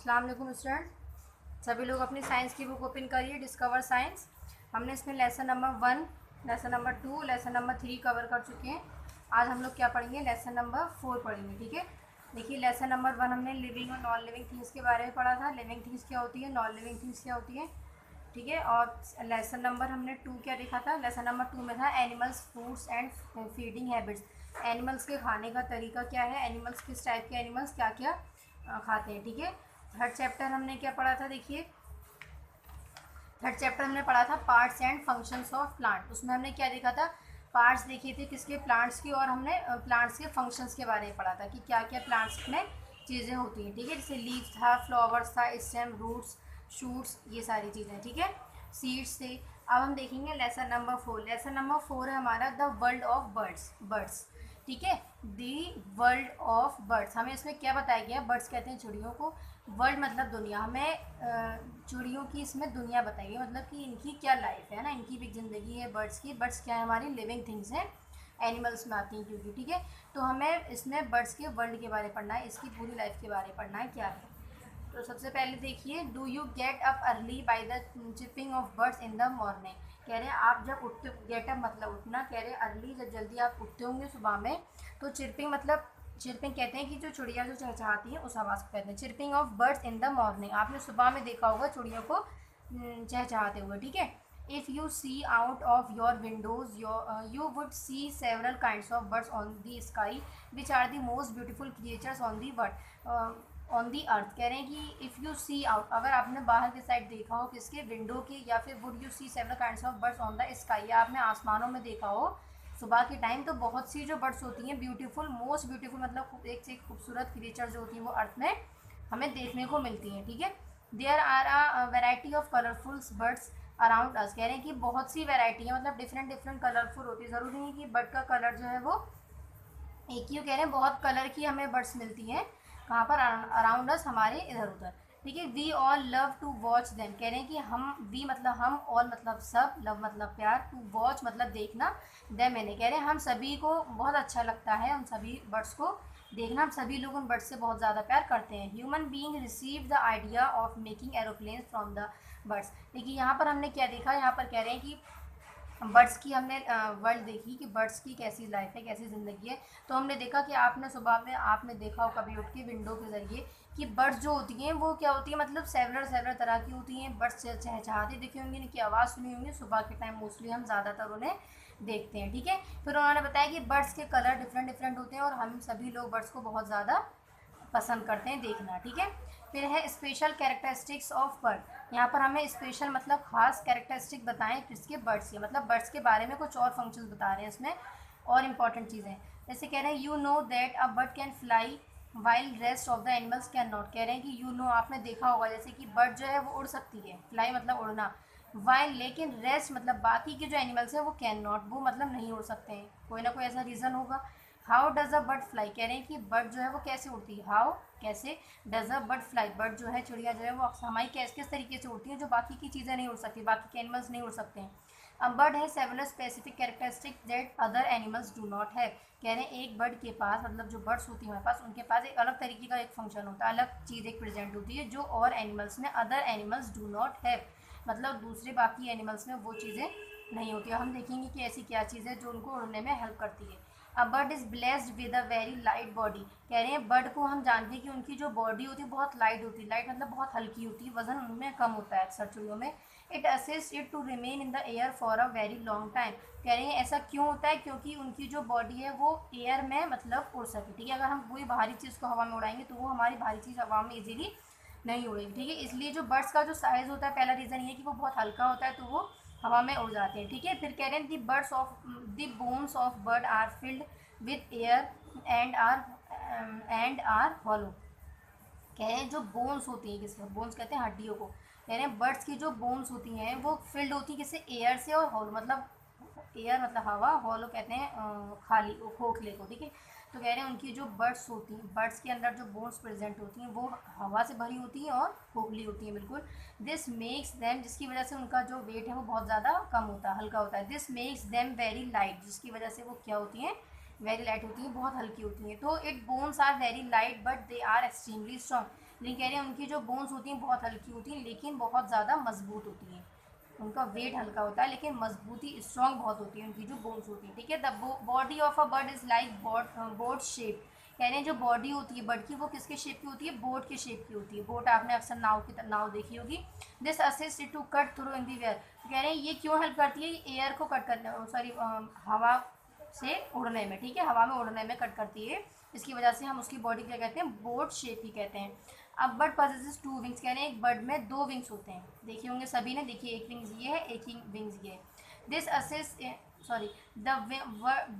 अस्सलाम वालेकुम स्टूडेंट। सभी लोग अपनी साइंस की बुक ओपन करिए, डिस्कवर साइंस। हमने इसमें lesson number 1, lesson number 2, lesson number 3 cover कर चुके हैं। आज हम लोग क्या पढ़ेंगे, लेसन नंबर 4 पढ़ेंगे। ठीक है, देखिए लेसन नंबर 1 हमने लिविंग और नॉन लिविंग थिंग्स के बारे में पढ़ा था। लिविंग थिंग्स क्या होती है, नॉन लिविंग थिंग्स क्या होती है। ठीक है, और लेसन नंबर हमने 2 क्या देखा था, लेसन नंबर 2 में था animals, fruits and feeding habits. Animals के खाने का तरीका क्या है, एनिमल्स किस टाइप के एनिमल्स क्या क्या खाते हैं। ठीक है, थर्ड चैप्टर हमने क्या पढ़ा था, देखिए थर्ड चैप्टर हमने पढ़ा था parts and functions of plant. उसमें हमने क्या देखा था, पार्ट्स देखे थे किसके, प्लांट्स की, और हमने प्लांट्स के फंक्शंस के बारे में पढ़ा था कि क्या क्या प्लांट्स में चीज़ें होती हैं। ठीक है, जैसे लीव्स था, फ्लावर्स था, स्टेम, रूट्स, शूट्स, ये सारी चीज़ें। ठीक है, सीड्स थे। अब हम देखेंगे लेसन नंबर 4। लेसन नंबर 4 है हमारा the world of birds. Birds, ठीक है, दी वर्ल्ड ऑफ बर्ड्स। हमें इसमें क्या बताया गया, बर्ड्स कहते हैं चिड़ियों को, वर्ल्ड मतलब दुनिया। हमें चिड़ियों की इसमें दुनिया बताई गई, मतलब कि इनकी क्या लाइफ है ना, इनकी भी ज़िंदगी है बर्ड्स की। बर्ड्स क्या है, हमारी लिविंग थिंग्स हैं, एनिमल्स में आती हैं क्योंकि। ठीक है, तो हमें इसमें बर्ड्स के वर्ल्ड के बारे में पढ़ना है, इसकी पूरी लाइफ के बारे में पढ़ना है क्या है। तो सबसे पहले देखिए, do you get up early by the chipping of birds in the morning. कह रहे हैं आप जब उठते, गेट अप मतलब उठना, कह रहे हैं अर्ली जब जल्दी आप उठते होंगे सुबह में। तो चिरपिंग मतलब, चिरपिंग कहते हैं कि जो चिड़िया जो चहचहाती है उस आवाज़ को कहते हैं chirping of birds in the morning. आपने सुबह में देखा होगा चिड़ियों को चहचहाते हुए। ठीक है, if you see out of your windows you would see several kinds of birds on the sky which are the most beautiful creatures on the world, on the earth. कह रहे हैं कि इफ़ यू सी आउट, अगर आपने बाहर की side देखा हो किसके, विंडो की, या फिर would you see several kinds of birds on the sky, या आपने आसमानों में देखा हो सुबह के टाइम, तो बहुत सी जो बर्ड्स होती हैं ब्यूटीफुल, मोस्ट ब्यूटीफुल मतलब एक से एक खूबसूरत क्रिएचर जो होती हैं वो अर्थ में हमें देखने को मिलती हैं। ठीक है, there are a variety of colourful birds around us. कह रहे हैं कि बहुत सी वेराइटी है, मतलब डिफरेंट डिफरेंट कलरफुल होती है। ज़रूरी नहीं कि बर्ड का कलर जो है वो एक ही, कह रहे हैं बहुत कलर की हमें बर्ड्स मिलती हैं कहाँ पर, अराउंड अस, हमारे इधर उधर। ठीक है, we all love to watch them. कह रहे हैं कि हम, वी मतलब हम, ऑल मतलब सब, लव मतलब प्यार, टू वॉच मतलब देखना, देम मैंने, कह रहे हैं हम सभी को बहुत अच्छा लगता है उन सभी बर्ड्स को देखना। हम सभी लोग उन बर्ड्स से बहुत ज़्यादा प्यार करते हैं। Human being receive the idea of making aeroplane from the birds. देखिए यहाँ पर हमने क्या देखा, यहाँ पर कह रहे हैं कि बर्ड्स की हमने वर्ल्ड देखी कि बर्ड्स की कैसी लाइफ है, कैसी ज़िंदगी है। तो हमने देखा कि आपने सुबह में आपने देखा हो कभी उठ के विंडो के ज़रिए कि बर्ड्स जो होती हैं वो क्या होती है, मतलब सेवरल सेवरल तरह की होती हैं। बर्ड्स चहचहाती दिखी होंगी, इनकी आवाज़ सुनी होंगी सुबह के टाइम, मोस्टली हम ज़्यादातर उन्हें देखते हैं। ठीक है, फिर उन्होंने बताया कि बर्ड्स के कलर डिफरेंट डिफरेंट होते हैं और हम सभी लोग बर्ड्स को बहुत ज़्यादा पसंद करते हैं देखना। ठीक है, फिर है स्पेशल कैरेक्टरिस्टिक्स ऑफ बर्ड। यहाँ पर हमें स्पेशल मतलब खास कैरेक्टरिस्टिक बताएं किसके, बर्ड्स के, मतलब बर्ड्स के बारे में कुछ और फंक्शंस बता रहे हैं इसमें और इम्पॉर्टेंट चीज़ें। जैसे कह रहे हैं you know that a bird can fly while rest of the animals can not. कह रहे हैं कि यू नो, आपने देखा होगा जैसे कि बर्ड जो है वो उड़ सकती है, फ्लाई मतलब उड़ना, वाइल लेकिन रेस्ट मतलब बाकी के जो एनिमल्स हैं वो कैन नॉट, वो मतलब नहीं उड़ सकते हैं। कोई ना कोई ऐसा रीज़न होगा। How does a bird fly, कह रहे हैं कि बर्ड जो है वो कैसे उड़ती है, हाउ कैसे, does a bird fly, bird जो है चिड़िया जो है वो हमारी कैसे किस तरीके से उड़ती है जो बाकी की चीज़ें नहीं उड़ सकती, बाकी के एनिमल्स नहीं उड़ सकते हैं। अ बर्ड है several specific characteristic that other animals do not have. कह रहे हैं एक बर्ड के पास, मतलब जो बर्ड्स होती हैं हमारे पास, उनके पास एक अलग तरीके का एक फंक्शन होता है, अलग चीज़ एक प्रेजेंट होती है जो और एनिमल्स में, other animals do not have, मतलब दूसरे बाकी एनिमल्स में वो चीज़ें नहीं होती। हम देखेंगे कि ऐसी क्या चीज़ है जो उनको उड़ने में हेल्प करती है। A bird is blessed with a very light body. कह रहे हैं बर्ड को हम जानते हैं कि उनकी जो बॉडी होती है बहुत लाइट होती है, लाइट मतलब बहुत हल्की होती है, वजन उनमें कम होता है अक्सर चिड़ियों में। It assist it to remain in the air for a very long time. कह रहे हैं ऐसा क्यों होता है, क्योंकि उनकी जो बॉडी है वो एयर में मतलब उड़ सके। ठीक है, अगर हम कोई भारी चीज़ को हवा में उड़ाएंगे तो वो हमारी भारी चीज़ हवा में इजीली नहीं उड़ेगी। ठीक है, इसलिए जो बर्ड्स का जो साइज़ होता है, पहला रीज़न ये है कि वो बहुत हल्का होता है तो वो हवा में उड़ जाते हैं। ठीक है, फिर कह रहे हैं the birds of the bones of bird are filled with air and are hollow. कह रहे हैं जो बोन्स होती हैं, किसके बोन्स कहते हैं, हड्डियों को। कह रहे हैं बर्ड्स की जो बोन्स होती हैं वो फिल्ड होती है किससे, एयर से, और हॉलो मतलब एयर मतलब हवा, हॉलो कहते हैं खाली, खोखले को। ठीक है, तो कह रहे हैं उनकी जो बर्ड्स होती हैं, बर्ड्स के अंदर जो बोन्स प्रेजेंट होती हैं वो हवा से भरी होती हैं और खोखली होती हैं बिल्कुल। दिस मेक्स देम, जिसकी वजह से उनका जो वेट है वो बहुत ज़्यादा कम होता है, हल्का होता है। This makes them very light, जिसकी वजह से वो क्या होती हैं, वेरी लाइट होती हैं, बहुत हल्की होती हैं। तो it bones are very light but they are extremely strong. लेकिन कह रहे हैं उनकी जो बोन्स होती हैं बहुत हल्की होती हैं लेकिन बहुत ज़्यादा मजबूत होती हैं। उनका वेट हल्का होता है लेकिन मजबूती स्ट्रॉन्ग बहुत होती है उनकी जो बोन्स होती है, ठीक है। The body of a bird is like boat shape. कह रहे हैं जो बॉडी होती है बर्ड की वो किसके शेप की होती है, बोट के शेप की होती है। बोट आपने अक्सर नाव की नाव देखी होगी। This assist to cut through in the air. कह रहे हैं ये क्यों हेल्प करती है, एयर को कट करने, सॉरी हवा से उड़ने में, ठीक है, हवा में उड़ने में कट करती है। इसकी वजह से हम उसकी बॉडी क्या कहते हैं, बोट शेप ही कहते हैं। अब बर्ड पॉजेसेस टू विंग्स। कह रहे हैं एक बर्ड में दो विंग्स होते हैं, देखे होंगे सभी ने, देखिए एक विंग्स ये है, एक विंग्स ये है। This assist sorry the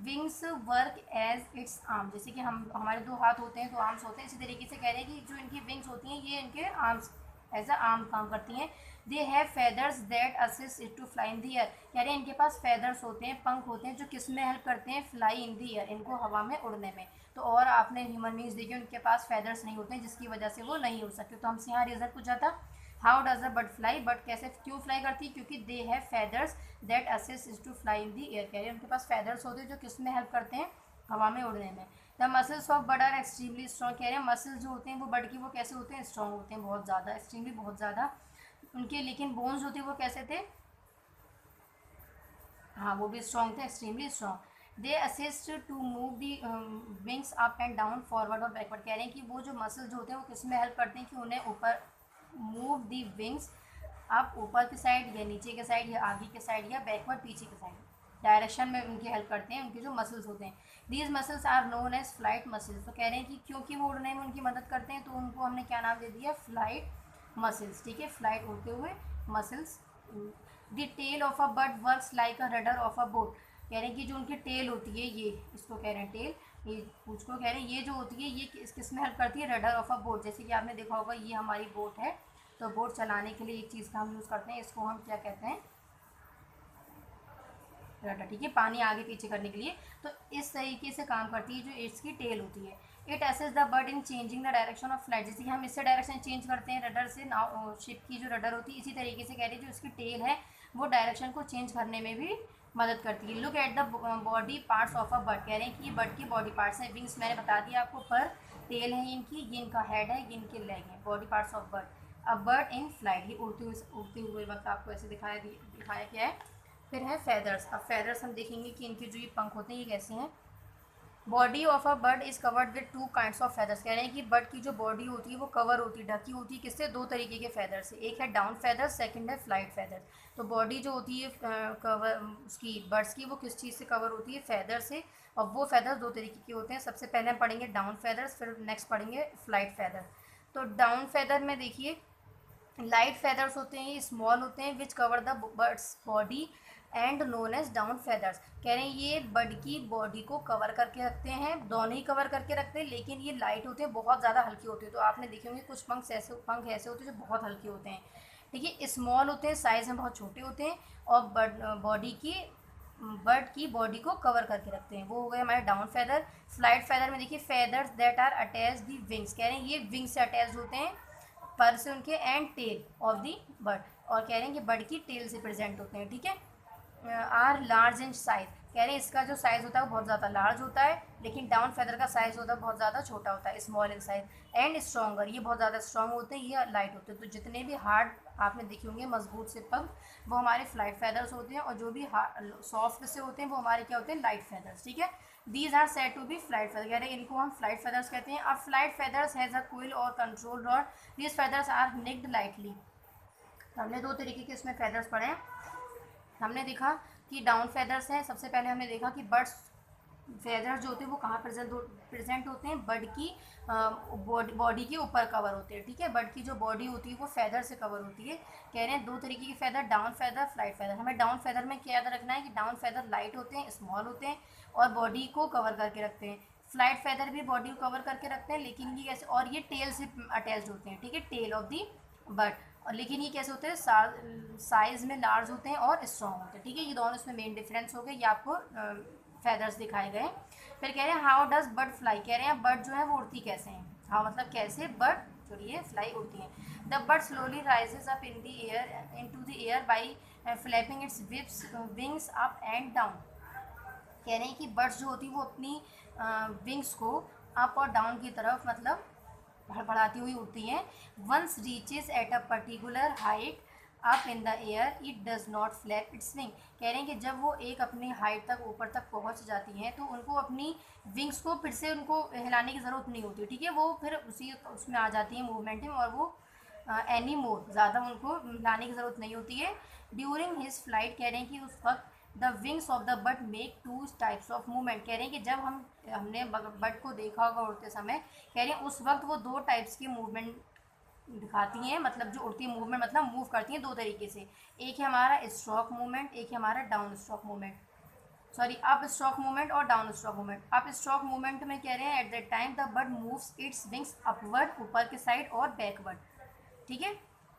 wings work as its arm. जैसे कि हमारे दो हाथ होते हैं, दो आर्म्स होते हैं, इसी तरीके से कह रहे हैं कि जो इनकी विंग्स होती हैं ये इनके आर्म्स एज अ आर्म काम करती हैं। They have feathers that assist it to fly in the air. कह रहे हैं इनके पास फेदर्स होते हैं, पंख होते हैं, जो किस में हेल्प करते हैं, फ्लाई इन दी एयर, इनको हवा में उड़ने में। तो और आपने ह्यूमन बींग्स देखे उनके पास फेदर्स नहीं होते हैं जिसकी वजह से वो नहीं उड़ सकते। तो हमसे यहाँ रीज़न पूछा था, how does a bird fly, bird कैसे क्यों फ्लाई करती है, क्योंकि they have feathers that assist is to fly in the air. कह रहे हैं उनके पास फेदर्स होते हैं जो किस में हेल्प करते हैं, हवा में उड़ने में। The muscles of bird are extremely strong. कह रहे हैं मसल्स जो होते हैं वो बर्ड की वो कैसे होते हैं, स्ट्रॉन्ग होते हैं, बहुत ज़्यादा, एक्सट्रीमली बहुत ज़्यादा उनके। लेकिन बोन्स होते हैं वो कैसे थे, हाँ वो भी स्ट्रॉन्ग थे, extremely strong. They assist to move the wings up and down, forward और बैकवर्ड। कह रहे हैं कि वो जो मसल्स होते हैं वो किस में हेल्प करते हैं कि उन्हें ऊपर मूव दी विंग्स अप, ऊपर की साइड या नीचे के साइड या आगे के साइड या बैकवर्ड पीछे के साइड डायरेक्शन में उनकी हेल्प करते हैं, उनके जो मसल्स होते हैं। These muscles are known as flight muscles. तो कह रहे हैं कि क्योंकि वो उड़ने में उनकी मदद करते हैं तो उनको हमने क्या नाम दे दिया, फ्लाइट मसल्स, ठीक है, फ्लाइट उड़ते हुए muscles. The tail of a bird works like a rudder of a boat. कह रहे हैं कि जो उनकी टेल होती है, ये इसको कह रहे हैं टेल, ये उसको कह रहे हैं ये जो होती है ये किस में हेल्प करती है, रडर ऑफ अ बोट। जैसे कि आपने देखा होगा ये हमारी बोट है, तो बोट चलाने के लिए एक चीज़ का हम यूज़ करते हैं, इसको हम क्या कहते हैं, रडर, ठीक है, पानी आगे पीछे करने के लिए। तो इस तरीके से काम करती है जो इसकी टेल होती है। It assist the bird in changing the direction of flight. जैसे कि हम इससे डायरेक्शन चेंज करते हैं रडर से, नाव शिप की जो रडर होती है, इसी तरीके से कह रही है जो इसकी टेल है वो डायरेक्शन को चेंज करने में भी मदद करती है। Look at the body parts of a bird. कह रहे हैं कि ये बर्ड की बॉडी पार्ट्स हैं। विंग्स मैंने बता दिया आपको, पर टेल है इनकी, ये इनका हेड है, ये इनके लेग है। Body parts of bird. A bird in flight, ये उड़ते हुए वक्त आपको ऐसे दिखाया गया है। फिर है फेदर्स। अब फेदर्स हम देखेंगे कि इनके जो ये पंख होते हैं ये कैसे हैं। Body of a bird is covered with two kinds of feathers. कह रहे हैं कि बर्ड की जो बॉडी होती है वो कवर होती है, ढकी होती है, किससे, दो तरीके के फेदर से। एक है डाउन फेदर, सेकंड है फ्लाइट फेदर। तो बॉडी जो होती है कवर उसकी बर्ड्स की वो किस चीज़ से कवर होती है, फेदर से। और वो फेदर्स दो तरीके के होते हैं। सबसे पहले हम पढ़ेंगे डाउन फेदर्स, फिर नेक्स्ट पढ़ेंगे फ्लाइट फेदर। तो डाउन फेदर में देखिए लाइट फेदर्स होते हैं, ये स्मॉल होते हैं, which cover the birds body and known as down feathers. कह रहे हैं ये बर्ड की बॉडी को कवर करके रखते हैं, दोनों ही कवर करके रखते हैं, लेकिन ये लाइट होते हैं, बहुत ज़्यादा हल्के होते हैं। तो आपने देखे होंगे कुछ पंख ऐसे होते हैं जो बहुत हल्के होते हैं, ठीक है, स्मॉल होते हैं, साइज़ में बहुत छोटे होते हैं, और बर्ड की बॉडी को कवर करके रखते हैं। वो हो गए हमारे डाउन फेदर। फ्लाइट फेदर में देखिए feathers that are attach the wings. कह रहे हैं ये विंग्स से अटैच होते हैं, पर से उनके, and tail of the bird, और कह रहे हैं कि बर्ड की टेल से प्रेजेंट होते हैं, ठीक है। Are large in size. कह रहे हैं इसका जो साइज़ होता है वो बहुत ज़्यादा लार्ज होता है, लेकिन डाउन फेदर का साइज़ होता है बहुत ज़्यादा छोटा होता है, small in size. And stronger, ये बहुत ज़्यादा स्ट्रॉन्ग होते हैं, ये लाइट होते हैं। तो जितने भी हार्ड आपने देखे होंगे मजबूत से पंख वो हमारे फ्लाइट फेदर्स होते हैं, और जो भी सॉफ्ट से होते हैं वो हमारे क्या होते हैं, लाइट फेदर्स, ठीक है। These are said to be flight feather. कह रहे हैं इनको हम फ्लाइट फेदर्स कहते हैं। अब flight feathers has a quill और control rod. These feathers are nicked lightly. हमने दो तरीके के इसमें फेदर्स पढ़े हैं। हमने देखा कि डाउन फेदर्स हैं। सबसे पहले हमने देखा कि बर्ड्स फेदर्स जो होते हैं वो कहाँ प्रेजेंट होते हैं, बर्ड की बॉडी के ऊपर कवर होते हैं, ठीक है। बर्ड की जो बॉडी होती है वो फेदर से कवर होती है। कह रहे हैं दो तरीके के feather, down feather, flight feather. हमें डाउन फेदर में क्या याद रखना है कि डाउन फेदर लाइट होते हैं, स्मॉल होते हैं, और बॉडी को कवर करके रखते हैं। फ्लाइट फेदर भी बॉडी को कवर करके रखते हैं, लेकिन ये कैसे, और ये टेल से अटैच होते हैं, ठीक है, टेल ऑफ दी बर्ड। और लेकिन ये कैसे होते हैं, साइज में लार्ज होते हैं और स्ट्रॉन्ग होते हैं, ठीक है। ये दोनों इसमें मेन डिफरेंस हो गए, ये आपको फेदर्स दिखाए गए। फिर कह रहे हैं हाउ डज बर्ड फ्लाई। कह रहे हैं बर्ड जो है वो उड़ती कैसे हैं, हाँ मतलब कैसे बर्ड जो ये फ्लाई उड़ती हैं। The bird slowly rises up in the air, in to the air by flapping its wings up and down. कह रहे हैं कि बर्ड्स जो होती है वो अपनी विंग्स को अप और डाउन की तरफ मतलब हड़बड़ाती हुई उड़ती हैं। Once reaches at a particular height up in the air it does not flap its wing. कह रहे हैं कि जब वो एक अपनी हाइट तक ऊपर तक पहुंच जाती हैं तो उनको अपनी विंग्स को फिर से उनको हिलाने की ज़रूरत नहीं होती, ठीक है। वो फिर उसी उसमें आ जाती हैं मूवमेंट में, और वो एनी मोर ज़्यादा उनको हिलाने की ज़रूरत नहीं होती है। ड्यूरिंग हिज फ्लाइट कह रहे हैं कि उस वक्त the wings of the bird make two types of movement. कह रहे हैं कि जब हमने बर्ड को देखा होगा उड़ते समय, कह रहे हैं उस वक्त वो दो टाइप्स की मूवमेंट दिखाती हैं, मतलब जो उड़ती मूवमेंट मतलब मूव करती हैं दो तरीके से। एक है हमारा स्ट्रोक मूवमेंट, एक है हमारा down stroke movement, sorry up stroke movement और down stroke movement. Up stroke movement में कह रहे हैं at the time the bird moves its wings upward, ऊपर के साइड और बैकवर्ड, ठीक है,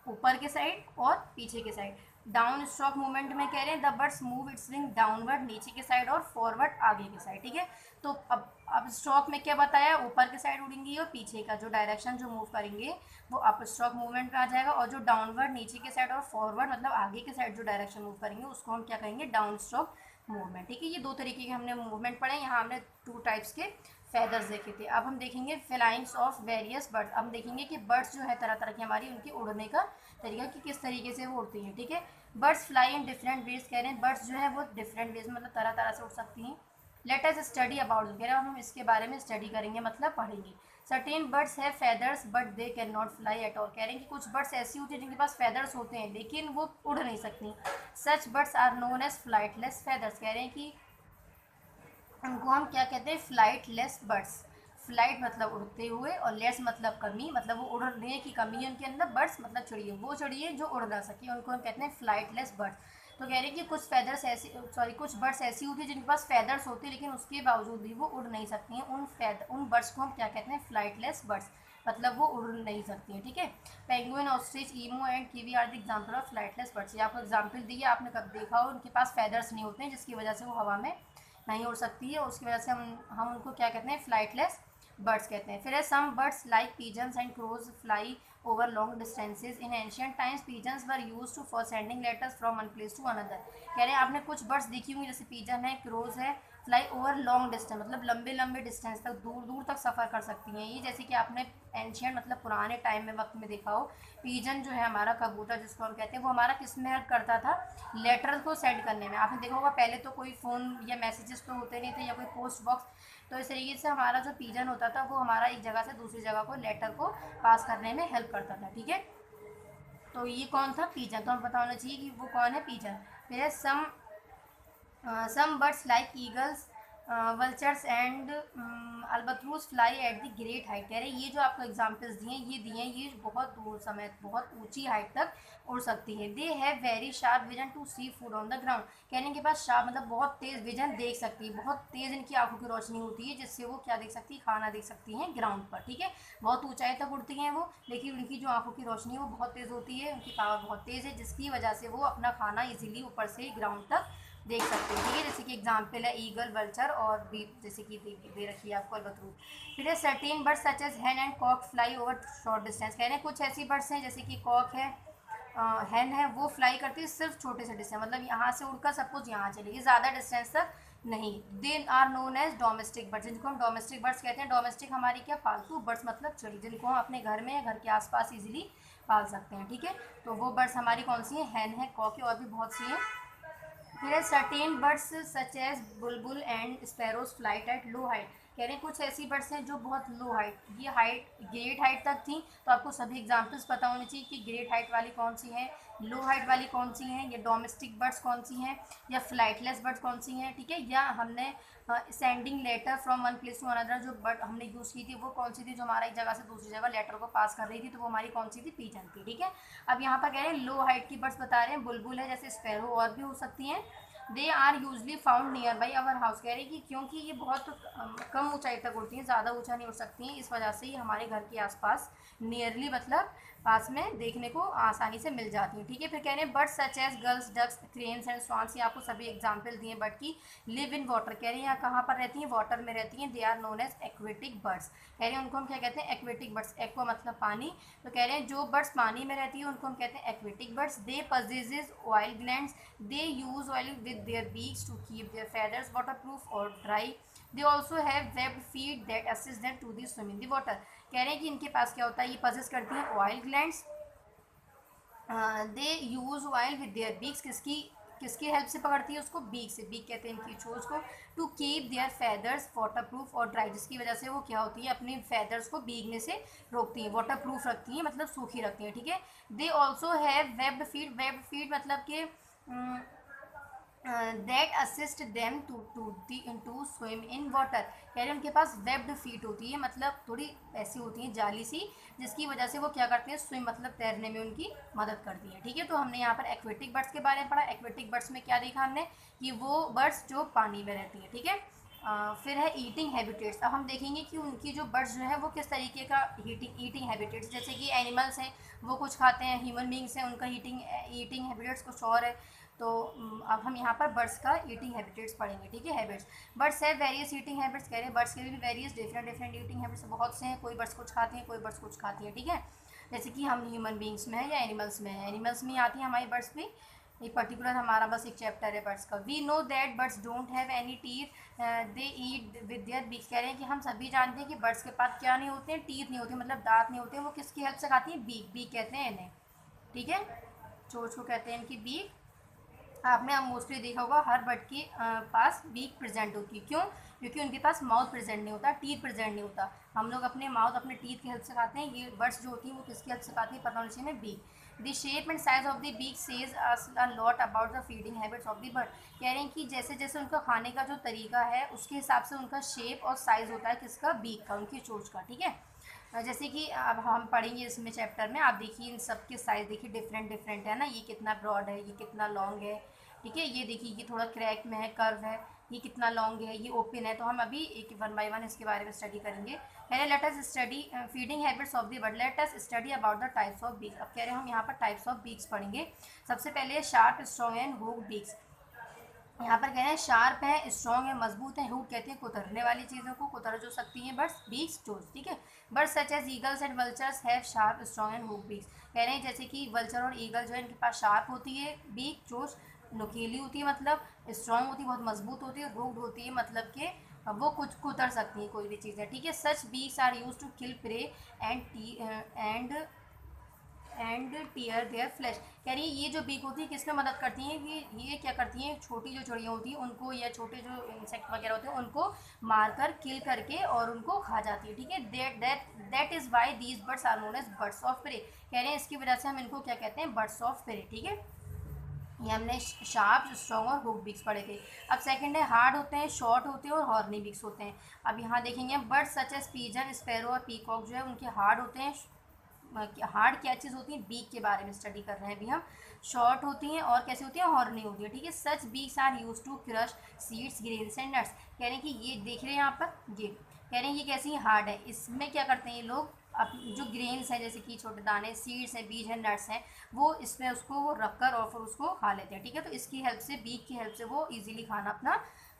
ऊपर के साइड और पीछे के साइड। डाउन स्ट्रोक मूवमेंट में कह रहे हैं the birds move it's wing downward, नीचे के साइड और फॉरवर्ड, आगे के साइड, ठीक है। तो अब स्ट्रोक में क्या बताया, ऊपर के साइड उड़ेंगी और पीछे का जो डायरेक्शन जो मूव करेंगे वो अप स्ट्रोक मूवमेंट में आ जाएगा, और जो डाउनवर्ड नीचे के साइड और फॉरवर्ड मतलब आगे के साइड जो डायरेक्शन मूव करेंगे उसको हम क्या कहेंगे, डाउन स्ट्रोक मूवमेंट, ठीक है। ये दो तरीके के हमने मूवमेंट पढ़े। यहाँ हमने टू टाइप्स के फेदर्स देखे थे। अब हम देखेंगे फ्लाइंग्स ऑफ वेरियस बर्ड्स। अब देखेंगे कि बर्ड्स जो है तरह तरह की हमारी उनकी उड़ने का तरीका कि किस तरीके से वो उड़ती हैं, ठीक है। Birds fly in different ways, कह रहे हैं बर्ड्स जो है वो डिफरेंट वेज मतलब तरह तरह से उड़ सकती हैं। लेट अस स्टडी अबाउट, कह रहे हैं हम इसके बारे में स्टडी करेंगे मतलब पढ़ेंगे। Certain birds have feathers but they can not fly at all. कह रहे हैं कि कुछ बर्ड्स ऐसी होती हैं जिनके पास फेदर्स होते हैं लेकिन वो उड़ नहीं सकती। Such birds are known as flightless feathers. कह रहे हैं कि उनको हम क्या कहते हैं, फ्लाइट लेस बर्ड्स। फ्लाइट मतलब उड़ते हुए और लेस मतलब कमी, मतलब वो उड़ने की कमी है उनके अंदर। बर्ड्स मतलब चिड़िए, वो चिड़िए जो उड़ ना सके उनको हम कहते हैं फ्लाइट लेस बर्ड्स। तो कह रहे हैं कि कुछ फेदर्स ऐसी, सॉरी कुछ बर्ड्स ऐसी होती है जिनके पास फेदर्स होते हैं लेकिन उसके बावजूद भी वो उड़ नहीं सकती हैं। उन बर्ड्स को हम क्या कहते हैं, फ्लाइट लेस बर्ड्स, मतलब वो उड़ नहीं सकती हैं, ठीक है। Penguin, ostrich, emu and kiwi are the example of flightless birds. ये आपको एग्जाम्पल दिए, आपने कब देखा हो उनके पास फेदर्स नहीं होते हैं जिसकी वजह से वो हवा में नहीं उड़ सकती है, उसकी वजह से हम उनको क्या कहते हैं, फ्लाइटलेस बर्ड्स कहते हैं। फिर है some birds like pigeons and crows fly over long distances. In ancient times pigeons were used to for sending letters from one place to another. कह रहे हैं आपने कुछ बर्ड्स देखी होंगी जैसे पीजन है, क्रोज है, फ्लाई ओवर लॉन्ग डिस्टेंस मतलब लंबे लंबे डिस्टेंस तक, दूर दूर तक सफ़र कर सकती हैं ये। जैसे कि आपने एंशियंट मतलब पुराने टाइम में वक्त में देखा हो, पीजन जो है हमारा कबूतर जिसको हम कहते हैं, वो हमारा किस में हेल्प करता था, लेटर को सेंड करने में। आपने देखा होगा पहले तो कोई फ़ोन या मैसेजेस तो होते नहीं थे या कोई पोस्ट बॉक्स, तो इस तरीके से हमारा जो पीजन होता था वो हमारा एक जगह से दूसरी जगह को लेटर को पास करने में हेल्प करता था, ठीक है। तो ये कौन था, पीजन। तो हमें पता होना चाहिए कि वो कौन है, पीजन। फिर some birds like eagles, vultures and albatros fly at the great height। कह रहे हैं ये जो आपको एग्जांपल्स दिए ये बहुत दूर समय, बहुत ऊंची हाइट तक उड़ सकती है। They have very sharp vision to see food on the ground. कहने के पास शार्प मतलब बहुत तेज़ विजन, देख सकती है, बहुत तेज़ इनकी आंखों की रोशनी होती है जिससे वो क्या देख सकती है, खाना देख सकती हैं ग्राउंड पर, ठीक है। बहुत ऊंचाई तक उड़ती हैं वो, लेकिन उनकी जो आंखों की रोशनी है वो बहुत तेज़ होती है, उनकी पावर बहुत तेज़ है जिसकी वजह से वो अपना खाना इजीली ऊपर से ग्राउंड तक देख सकते हैं, ठीक है। जैसे कि एग्जांपल है ईगल, वल्चर और भी जैसे कि दे रखी है आपको अलबत्रू। फिर है certain birds such as hen and cock fly over short distance. कह रहे हैं कुछ ऐसी बर्ड्स हैं जैसे कि कॉक है, हैन है, वो फ्लाई करती है सिर्फ छोटे से डिस्टेंस, मतलब यहाँ से उड़कर सपोज यहाँ चलेगी, ज़्यादा डिस्टेंस तक नहीं। They are known as domestic birds, जिनको हम डोमेस्टिक बर्ड्स कहते हैं। डोमेस्टिक हमारी क्या, पालतू बर्ड्स मतलब चिड़ी, जिनको हम अपने घर में या घर के आसपास इजीली पाल सकते हैं, ठीक है। तो वो बर्ड्स हमारी कौन सी हैं, हैन है, कॉक है, और भी बहुत सी हैं। फिर certain birds such as Bulbul and sparrows flight at low height. कह रहे हैं कुछ ऐसी बर्ड्स हैं जो बहुत लो हाइट, ये हाइट ग्रेट हाइट तक थी, तो आपको सभी एग्जांपल्स पता होने चाहिए कि ग्रेट हाइट वाली कौन सी हैं, लो हाइट वाली कौन सी हैं, या डोमेस्टिक बर्ड्स कौन सी हैं, या फ्लाइटलेस बर्ड्स कौन सी हैं, ठीक है। या हमने sending letter from one place to another जो बर्ड हमने यूज़ की थी वो कौन सी थी, जो हमारा एक जगह से दूसरी जगह लेटर को पास कर रही थी, तो वो हमारी कौन सी थी, पीजन थी, ठीक है। अब यहाँ पर कह रहे हैं लो हाइट की बर्ड्स बता रहे हैं, बुलबुल है, जैसे स्पैरो और भी हो सकती हैं। They are usually found near by our house. कह रहे हैं कि क्योंकि ये बहुत कम ऊंचाई तक उड़ती हैं, ज़्यादा ऊंचा नहीं उड़ सकती हैं, इस वजह से ये हमारे घर के आसपास नियरली मतलब पास में देखने को आसानी से मिल जाती हैं, ठीक है। फिर कह रहे हैं birds such as gulls, ducks, cranes and swans, ये आपको सभी एग्जाम्पल दिए बर्ड की। लिव इन वाटर, कह रहे हैं यहाँ कहाँ पर रहती हैं, वाटर में रहती हैं। They are known as aquatic birds. कह रहे हैं उनको हम क्या कहते हैं, एक्वेटिक बर्ड्स। एक्वा मतलब पानी, तो कह रहे हैं जो बर्ड्स पानी में रहती है उनको हम कहते हैं aquatic birds. They possesses oil glands, they use oil with their beaks to keep their feathers waterproof or dry. They also have webbed feet that assist them to the swim in the water. कह रहे हैं कि इनके पास क्या होता है, ये possess करती हैं oil glands. They use oil with their beaks, किसकी हेल्प से पकड़ती है उसको, बीक से, बीक कहते हैं इनकी चोंच को। To keep their feathers waterproof और ड्राई, जिसकी वजह से वो क्या होती है अपने फेदर्स को भीगने से रोकती हैं, वाटर प्रूफ रखती हैं, मतलब सूखी रखती हैं, ठीक है। They also have webbed feet, webbed feet मतलब कि that assist them to swim in water. कह रहे हैं उनके पास वेब्ड फीट होती है, मतलब थोड़ी ऐसी होती हैं जाली सी, जिसकी वजह से वो क्या करते हैं, स्विम मतलब तैरने में उनकी मदद करती है, ठीक है। तो हमने यहाँ पर एक्वेटिक बर्ड्स के बारे में पढ़ा। एक्वेटिक बर्ड्स में क्या देखा हमने, कि वो बर्ड्स जो पानी में रहती हैं, ठीक है। फिर है ईटिंग हैबिटेट्स। अब हम देखेंगे कि उनकी जो बर्ड्स जो है वो किस तरीके का ईटिंग हैबिटेट्स, जैसे कि एनिमल्स हैं वो कुछ खाते हैं, ह्यूमन बींग्स हैं उनका ईटिंग हैबिटेट्स कुछ और है। तो अब हम यहाँ पर बर्ड्स का ईटिंग हैबिटेट्स पढ़ेंगे, ठीक है। हैबिट्स, बर्ड्स है वेरियस ईटिंग हैबिट्स, कह रहे हैं बर्ड्स के भी वेरियस डिफरेंट ईटिंग हैबिट्स बहुत से हैं, कोई बर्ड्स कुछ खाते हैं, कोई बर्ड्स कुछ खाती हैं, ठीक है। जैसे कि हम ह्यूमन बींग्स में है या एनिमल्स में है, एनिमल्स में आती हैं हमारी बर्ड्स भी, एक पर्टिकुलर हमारा बस एक चैप्टर है बर्ड्स का। We know that birds don't have any teeth they eat with their beaks. कह रहे हैं कि हम सभी जानते हैं कि बर्ड्स के पास क्या नहीं होते हैं, टीथ नहीं होते, मतलब दांत नहीं होते, वो किसकी हेल्प से खाती हैं, बीक, बीक कहते हैं इन्हें, ठीक है, चोंच को कहते हैं इनकी बीक। आपने अब मोस्टली देखा होगा हर बर्ड के पास बीक प्रेजेंट होती है, क्यों, क्योंकि उनके पास माउथ प्रेजेंट नहीं होता, टीथ प्रेजेंट नहीं होता। हम लोग अपने माउथ अपने टीथ की हेल्प से खाते हैं, ये बर्ड्स जो होती हैं वो किसकी हेल्प से खाती हैं, पता होना में beak. The shape and size of the beak says us a lot about the feeding habits of the bird. कह रहे हैं कि जैसे जैसे उनका खाने का जो तरीका है उसके हिसाब से उनका शेप और साइज होता है किसका, बीक का, उनकी चोंच का, ठीक है। जैसे कि अब हम पढ़ेंगे इसमें चैप्टर में, आप देखिए इन सब के साइज़ देखिए डिफरेंट डिफरेंट है ना, ये कितना ब्रॉड है, ये कितना लॉन्ग है, ठीक है। ये देखिए ये थोड़ा क्रैक में है, कर्व है, ये कितना लॉन्ग है, ये ओपन है। तो हम अभी एक वन बाय वन इसके बारे में स्टडी करेंगे। पहले let us study feeding habits of the bird, let us study about the types of beaks. अब कह रहे हैं हम यहाँ पर टाइप्स ऑफ बीक्स पढ़ेंगे। सबसे पहले sharp, strong and hook beaks. यहाँ पर कह रहे हैं शार्प है, स्ट्रॉन्ग है, मजबूत है, हुक कहते हैं कुतरने वाली चीज़ों को, कुतर जो सकती हैं बर्ड्स, बीक्स चोंच, ठीक है। Birds such as eagles and vultures have sharp, strong and hook beaks. कह रहे हैं जैसे कि वल्चर और ईगल जो है इनके पास शार्प होती है बीक, चोंच नुकीली होती है, मतलब स्ट्रॉन्ग होती है, बहुत मजबूत होती है, हुक्ड होती है, मतलब कि वो कुछ कुतर सकती है कोई भी चीज़ है, ठीक है। Such beaks are use to kill prey and tear their flesh. कह रही है ये जो बीक होती है किसमें मदद करती हैं, कि ये क्या करती हैं, छोटी जो चिड़िया होती हैं उनको, या छोटे जो इंसेक्ट वगैरह होते हैं उनको मारकर किल करके और उनको खा जाती है, ठीक है। That is why these birds are known as birds of prey. कह रहे हैं इसकी वजह से हम इनको क्या कहते हैं, बर्ड्स ऑफ प्रे, ठीक है। ये हमने शार्प, स्ट्रॉन्ग और हुक बीक्स पढ़े थे। अब सेकंड है हार्ड होते हैं, शॉर्ट होते हैं और हॉर्नी बीक्स होते हैं। अब यहाँ देखेंगे birds such as pigeon, sparrow और पीकॉक जो है उनके हार्ड होते हैं। हार्ड क्या चीज़ होती है, बीक के बारे में स्टडी कर रहे हैं अभी हम। शॉर्ट होती हैं और कैसी होती है, हॉर्नी होती है, ठीक है। Such beaks are use to crush seeds, grains and nuts. कह रहे हैं कि ये देख रहे हैं यहाँ पर, ये कह रहे हैं ये कैसी हार्ड है, इसमें क्या करते हैं ये लोग, अब जो ग्रेन्स हैं जैसे कि छोटे दाने, सीड्स हैं, बीज हैं, नट्स हैं, वो इसमें उसको वो रख कर और फिर उसको खा लेते हैं, ठीक है। तो इसकी हेल्प से, बीक की हेल्प से वो इजीली खाना अपना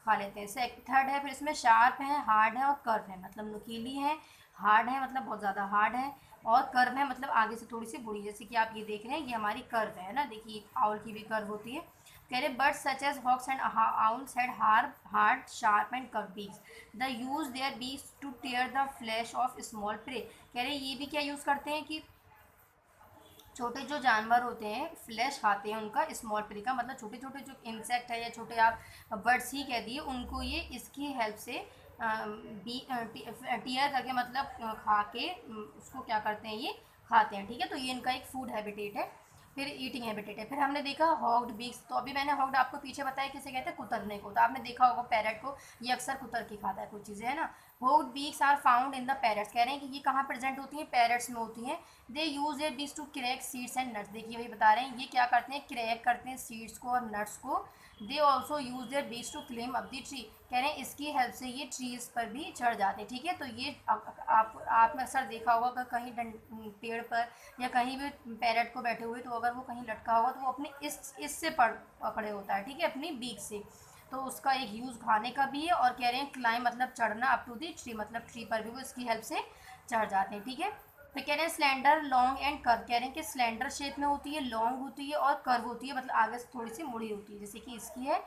खा लेते हैं। थर्ड है फिर इसमें शार्प है, हार्ड है और कर्व है, मतलब नुकीली है, हार्ड है मतलब बहुत ज़्यादा हार्ड है, और कर्व है मतलब आगे से थोड़ी सी बुरी, जैसे कि आप ये देख रहे हैं ये हमारी कर्व है ना, देखिए आउल की भी कर्व होती है। कह रहे birds such as hawks and owls had hard, sharp and curve beaks. The use their beaks to tear the flesh of small prey. कह रहे ये भी क्या यूज़ करते हैं कि छोटे जो जानवर होते हैं फ्लैश खाते हैं उनका, स्मॉल प्रे का मतलब छोटे छोटे जो इंसेक्ट है या छोटे आप बर्ड्स ही कह दिए उनको, ये इसकी हेल्प से टीयर करके मतलब खा के उसको क्या करते हैं, ये खाते हैं, ठीक है। तो ये इनका एक फूड हैबिटेट है। फिर ईटिंग हैबिटेट है। फिर हमने देखा हॉग्ड बीक्स, तो अभी मैंने हॉग्ड आपको पीछे बताया किसे कहते हैं, कुतरने को, तो आपने देखा होगा पैरट को, ये अक्सर कुतर के खाता है कुछ चीज़ें, है ना। Hooked beaks are found in the parrots. कह रहे हैं कि ये कहाँ प्रेजेंट होती हैं, पैरट्स में होती हैं। They use their beaks to crack seeds and nuts. देखिए वही बता रहे हैं, ये क्या करते हैं, क्रैक करते हैं सीड्स को और नट्स को। They also use their beaks to climb up the tree. कह रहे हैं इसकी हेल्प से ये ट्रीज़ पर भी चढ़ जाते हैं, ठीक है। तो ये आपने अक्सर देखा होगा कि कहीं पेड़ पर या कहीं भी पैरट को बैठे हुए, तो अगर वो कहीं लटका होगा तो वो अपने इससे पकड़े होता है, ठीक है, अपनी बीक से। तो उसका एक यूज़ खाने का भी है, और कह रहे हैं क्लाइम मतलब चढ़ना, अप टू दी ट्री मतलब ट्री पर भी वो इसकी हेल्प से चढ़ जाते हैं, ठीक है। फिर कह रहे हैं स्लेंडर, लॉन्ग एंड कर्व। कह रहे हैं कि स्लेंडर शेप में होती है, लॉन्ग होती है और कर्व होती है, मतलब आगे से थोड़ी सी मुड़ी होती है, जैसे कि इसकी है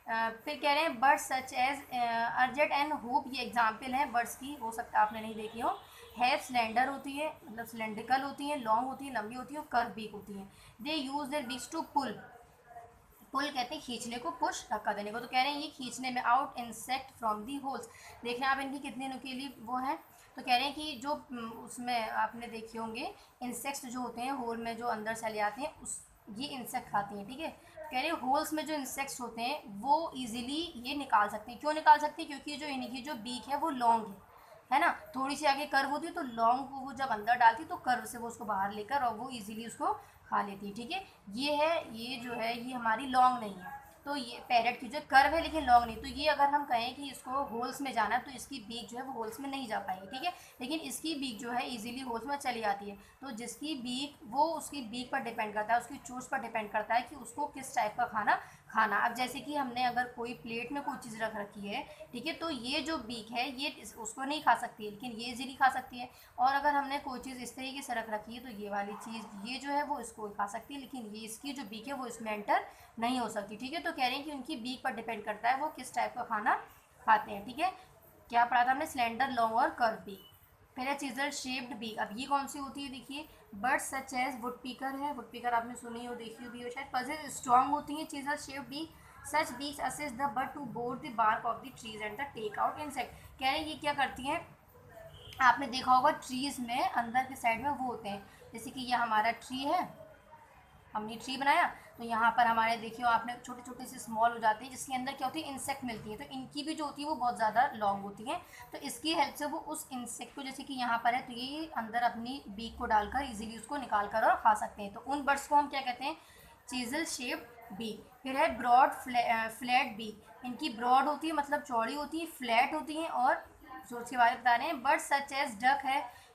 फिर कह रहे हैं birds such as urgent and hoopoe, ये एग्जाम्पल है बर्ड्स की, हो सकता है आपने नहीं देखी हो। हैव स्लेंडर होती है, मतलब सिलेंड्रिकल होती है, लॉन्ग होती है, लंबी होती है, और कर्व बीक होती है। They use their beaks to pull, pull कहते हैं खींचने को, पुश धक्का देने को। तो कह रहे हैं ये खींचने में, out insect from the holes. देख रहे हैं आप इनकी कितनी नुकीली वो है। तो कह रहे हैं कि जो उसमें आपने देखे होंगे इंसेक्ट्स जो होते हैं होल में जो अंदर चले आते हैं, उस ये इंसेक्ट खाती हैं, ठीक है। कह रहे हैं होल्स में जो इंसेक्ट्स होते हैं वो इजीली ये निकाल सकते हैं। क्यों निकाल सकते हैं? क्योंकि जो इनकी जो बीक है वो लॉन्ग है ना, थोड़ी सी आगे कर्व होती है, तो लॉन्ग को वो जब अंदर डालती है तो कर्व से वो उसको बाहर लेकर और वो इजीली उसको खा लेती है, ठीक है। ये है, ये जो है ये हमारी लॉन्ग नहीं है। तो ये पैरेट की जो कर्व है लेकिन लॉन्ग नहीं, तो ये अगर हम कहें कि इसको होल्स में जाना है तो इसकी बीक जो है वो होल्स में नहीं जा पाएगी, ठीक है। लेकिन इसकी बीक जो है इजीली होल्स में चली आती है। तो जिसकी बीक, वो उसकी बीक पर डिपेंड करता है, उसकी चोंच पर डिपेंड करता है कि उसको किस टाइप का खाना खाना। अब जैसे कि हमने अगर कोई प्लेट में कोई चीज़ रख रखी है, ठीक है, तो ये जो बीक है ये उसको नहीं खा सकती है, लेकिन ये इजीली खा सकती है। और अगर हमने कोई चीज़ इस तरीके से रख रखी है तो ये वाली चीज़ ये जो है वो इसको खा सकती है, लेकिन ये इसकी जो बीक है वो इसमें एंटर नहीं हो सकती, ठीक है। तो कह रहे हैं कि उनकी बीक पर डिपेंड करता है वो किस टाइप का खाना खाते हैं, ठीक है। क्या पढ़ा था हमने? स्लेंडर, लॉन्ग और कर्व बीक। फिर है चीजल शेप्ड बीक। अब ये कौन सी होती है? देखिए, बर्ड सच एज वुड पीकर है, वुड पीकर आपने सुनी हो, देखी भी हो शायद। पजल स्ट्रॉन्ग होती है chisel shaped beak. Such beaks assist the bird to bore the bark of the trees and the take out insect. कह रहे हैं ये क्या करती हैं, आपने देखा होगा ट्रीज में अंदर के साइड में वो होते हैं, जैसे कि ये हमारा ट्री है, हमने ट्री बनाया, तो यहाँ पर हमारे देखिए आपने छोटे छोटे से स्मॉल हो जाते हैं, जिसके अंदर क्या होती है, इंसेक्ट मिलती है। तो इनकी भी जो होती है वो बहुत ज़्यादा लॉन्ग होती है। तो इसकी हेल्प से वो उस इंसेक्ट को, जैसे कि यहाँ पर है, तो ये अंदर अपनी बीक को डालकर इजीली उसको निकाल कर और खा सकते हैं। तो उन बर्ड्स को हम क्या कहते हैं? Chisel shaped beak. फिर है ब्रॉड फ्लैट बीक। इनकी ब्रॉड होती है, मतलब चौड़ी होती है, फ्लैट होती है, और जो उसके बारे में बता रहे हैं, बर्ड सच एज डक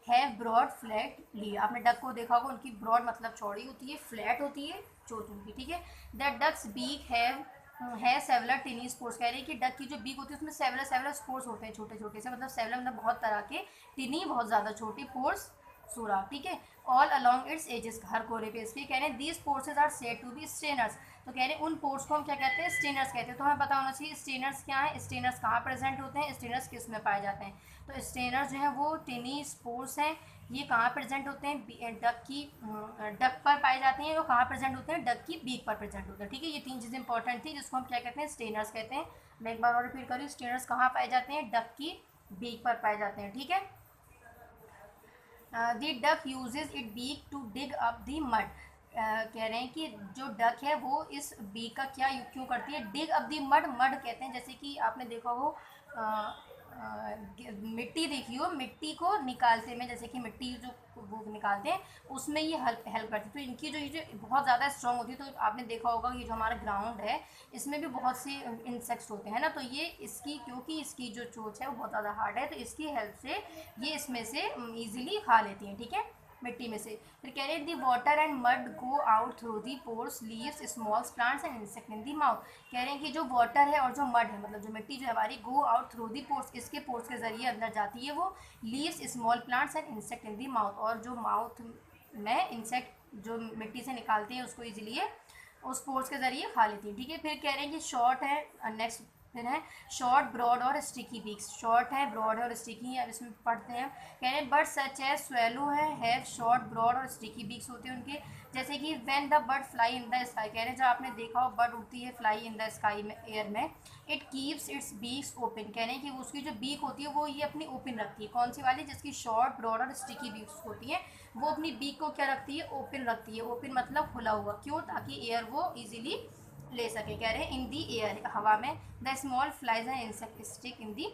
है ब्रॉड फ्लैट ली। आपने डक को देखा होगा, उनकी ब्रॉड मतलब चौड़ी होती है, फ्लैट होती है चोट उनकी, ठीक है। दैट डक्स बीक है सेवलर टिनी स्पोर्स। कह रहे हैं कि डक की जो बीक होती है उसमें सेवलर स्पोर्स होते हैं, छोटे छोटे से, मतलब सेवलर मतलब बहुत तरह के, टिनी बहुत ज़्यादा छोटी, पोर्स सूरा, ठीक है। ऑल अलॉन्ग इट्स एजेस, हर कोरे पे इसके। कह रहे हैं these pores are said to be strainers. तो कह रहे हैं उन पोर्स को हम क्या कहते हैं? स्टेनर्स कहते हैं। तो हमें पता होना चाहिए स्टेनर्स क्या है, स्टेनर्स कहाँ प्रेजेंट होते हैं, स्टेनर्स किस में पाए जाते हैं। तो स्टेनर्स जो है वो टिनी स्पोर्स हैं, ये कहाँ प्रेजेंट होते हैं? डक की डक पर पाए जाते हैं। वो कहाँ प्रेजेंट होते हैं? डक की बीक पर प्रेजेंट होते हैं, ठीक है। ये तीन चीज़ें इंपॉर्टेंट थी जिसको हम क्या कहते हैं? स्टेनर्स कहते हैं। मैं एक बार और रिपीट करूँ, स्टेनर्स कहाँ पाए जाते हैं? डक की बीक पर पाए जाते हैं, ठीक है। The duck uses it beak to dig up the mud. कह रहे हैं कि जो डक है वो इस बीक का क्या क्यों करती है? डिग अप द मड। मड कहते हैं, जैसे कि आपने देखा हो मिट्टी देखी हो, मिट्टी को निकालते में, जैसे कि मिट्टी जो वो निकालते हैं उसमें ये हेल्प करती है। तो इनकी जो ये जो बहुत ज़्यादा स्ट्रॉन्ग होती है। तो आपने देखा होगा ये जो हमारा ग्राउंड है इसमें भी बहुत से इंसेक्ट्स होते हैं ना, तो ये इसकी, क्योंकि इसकी जो चोंच है वो बहुत ज़्यादा हार्ड है, तो इसकी हेल्प से ये इसमें से ईजिली खा लेती हैं, ठीक है, मिट्टी में से। फिर कह रहे हैं the water and mud go out through the pores leaves small plants and insect in the mouth. कह रहे हैं कि जो वाटर है और जो मड है, मतलब जो मिट्टी जो हमारी, go out through the pores, इसके पोर्स के जरिए अंदर जाती है वो, leaves small plants and insect in the mouth, और जो माउथ में इंसेक्ट जो मिट्टी से निकालते हैं उसको इजीली उस पोर्स के जरिए खा लेती है, ठीक है। फिर कह रहे हैं कि शॉर्ट है, नेक्स्ट फिर है शॉर्ट, ब्रॉड और स्टिकी बीक्स। शॉर्ट है, ब्रॉड है और स्टिकी है, अब इसमें पढ़ते हैं। कह रहे हैं बर्ड सच है स्वेलो है, हैव शॉर्ट, ब्रॉड और स्टिकी बीक्स होते हैं उनके। जैसे कि when the bird fly in the sky, कह रहे हैं जब आपने देखा हो बर्ड उड़ती है फ्लाई इन द स्काई में, एयर में, it keeps it's beaks open. कह रहे हैं कि उसकी जो बीक होती है वो ये अपनी ओपन रखती है। कौन सी वाली? जिसकी शॉर्ट, ब्रॉड और स्टिकी बीक्स होती है, वो अपनी बीक को क्या रखती है? ओपन रखती है। ओपन मतलब खुला हुआ, क्यों? ताकि एयर वो ईजिली ले सके। कह रहे हैं इन दी एयर, हवा में, the small flies and insect stick in the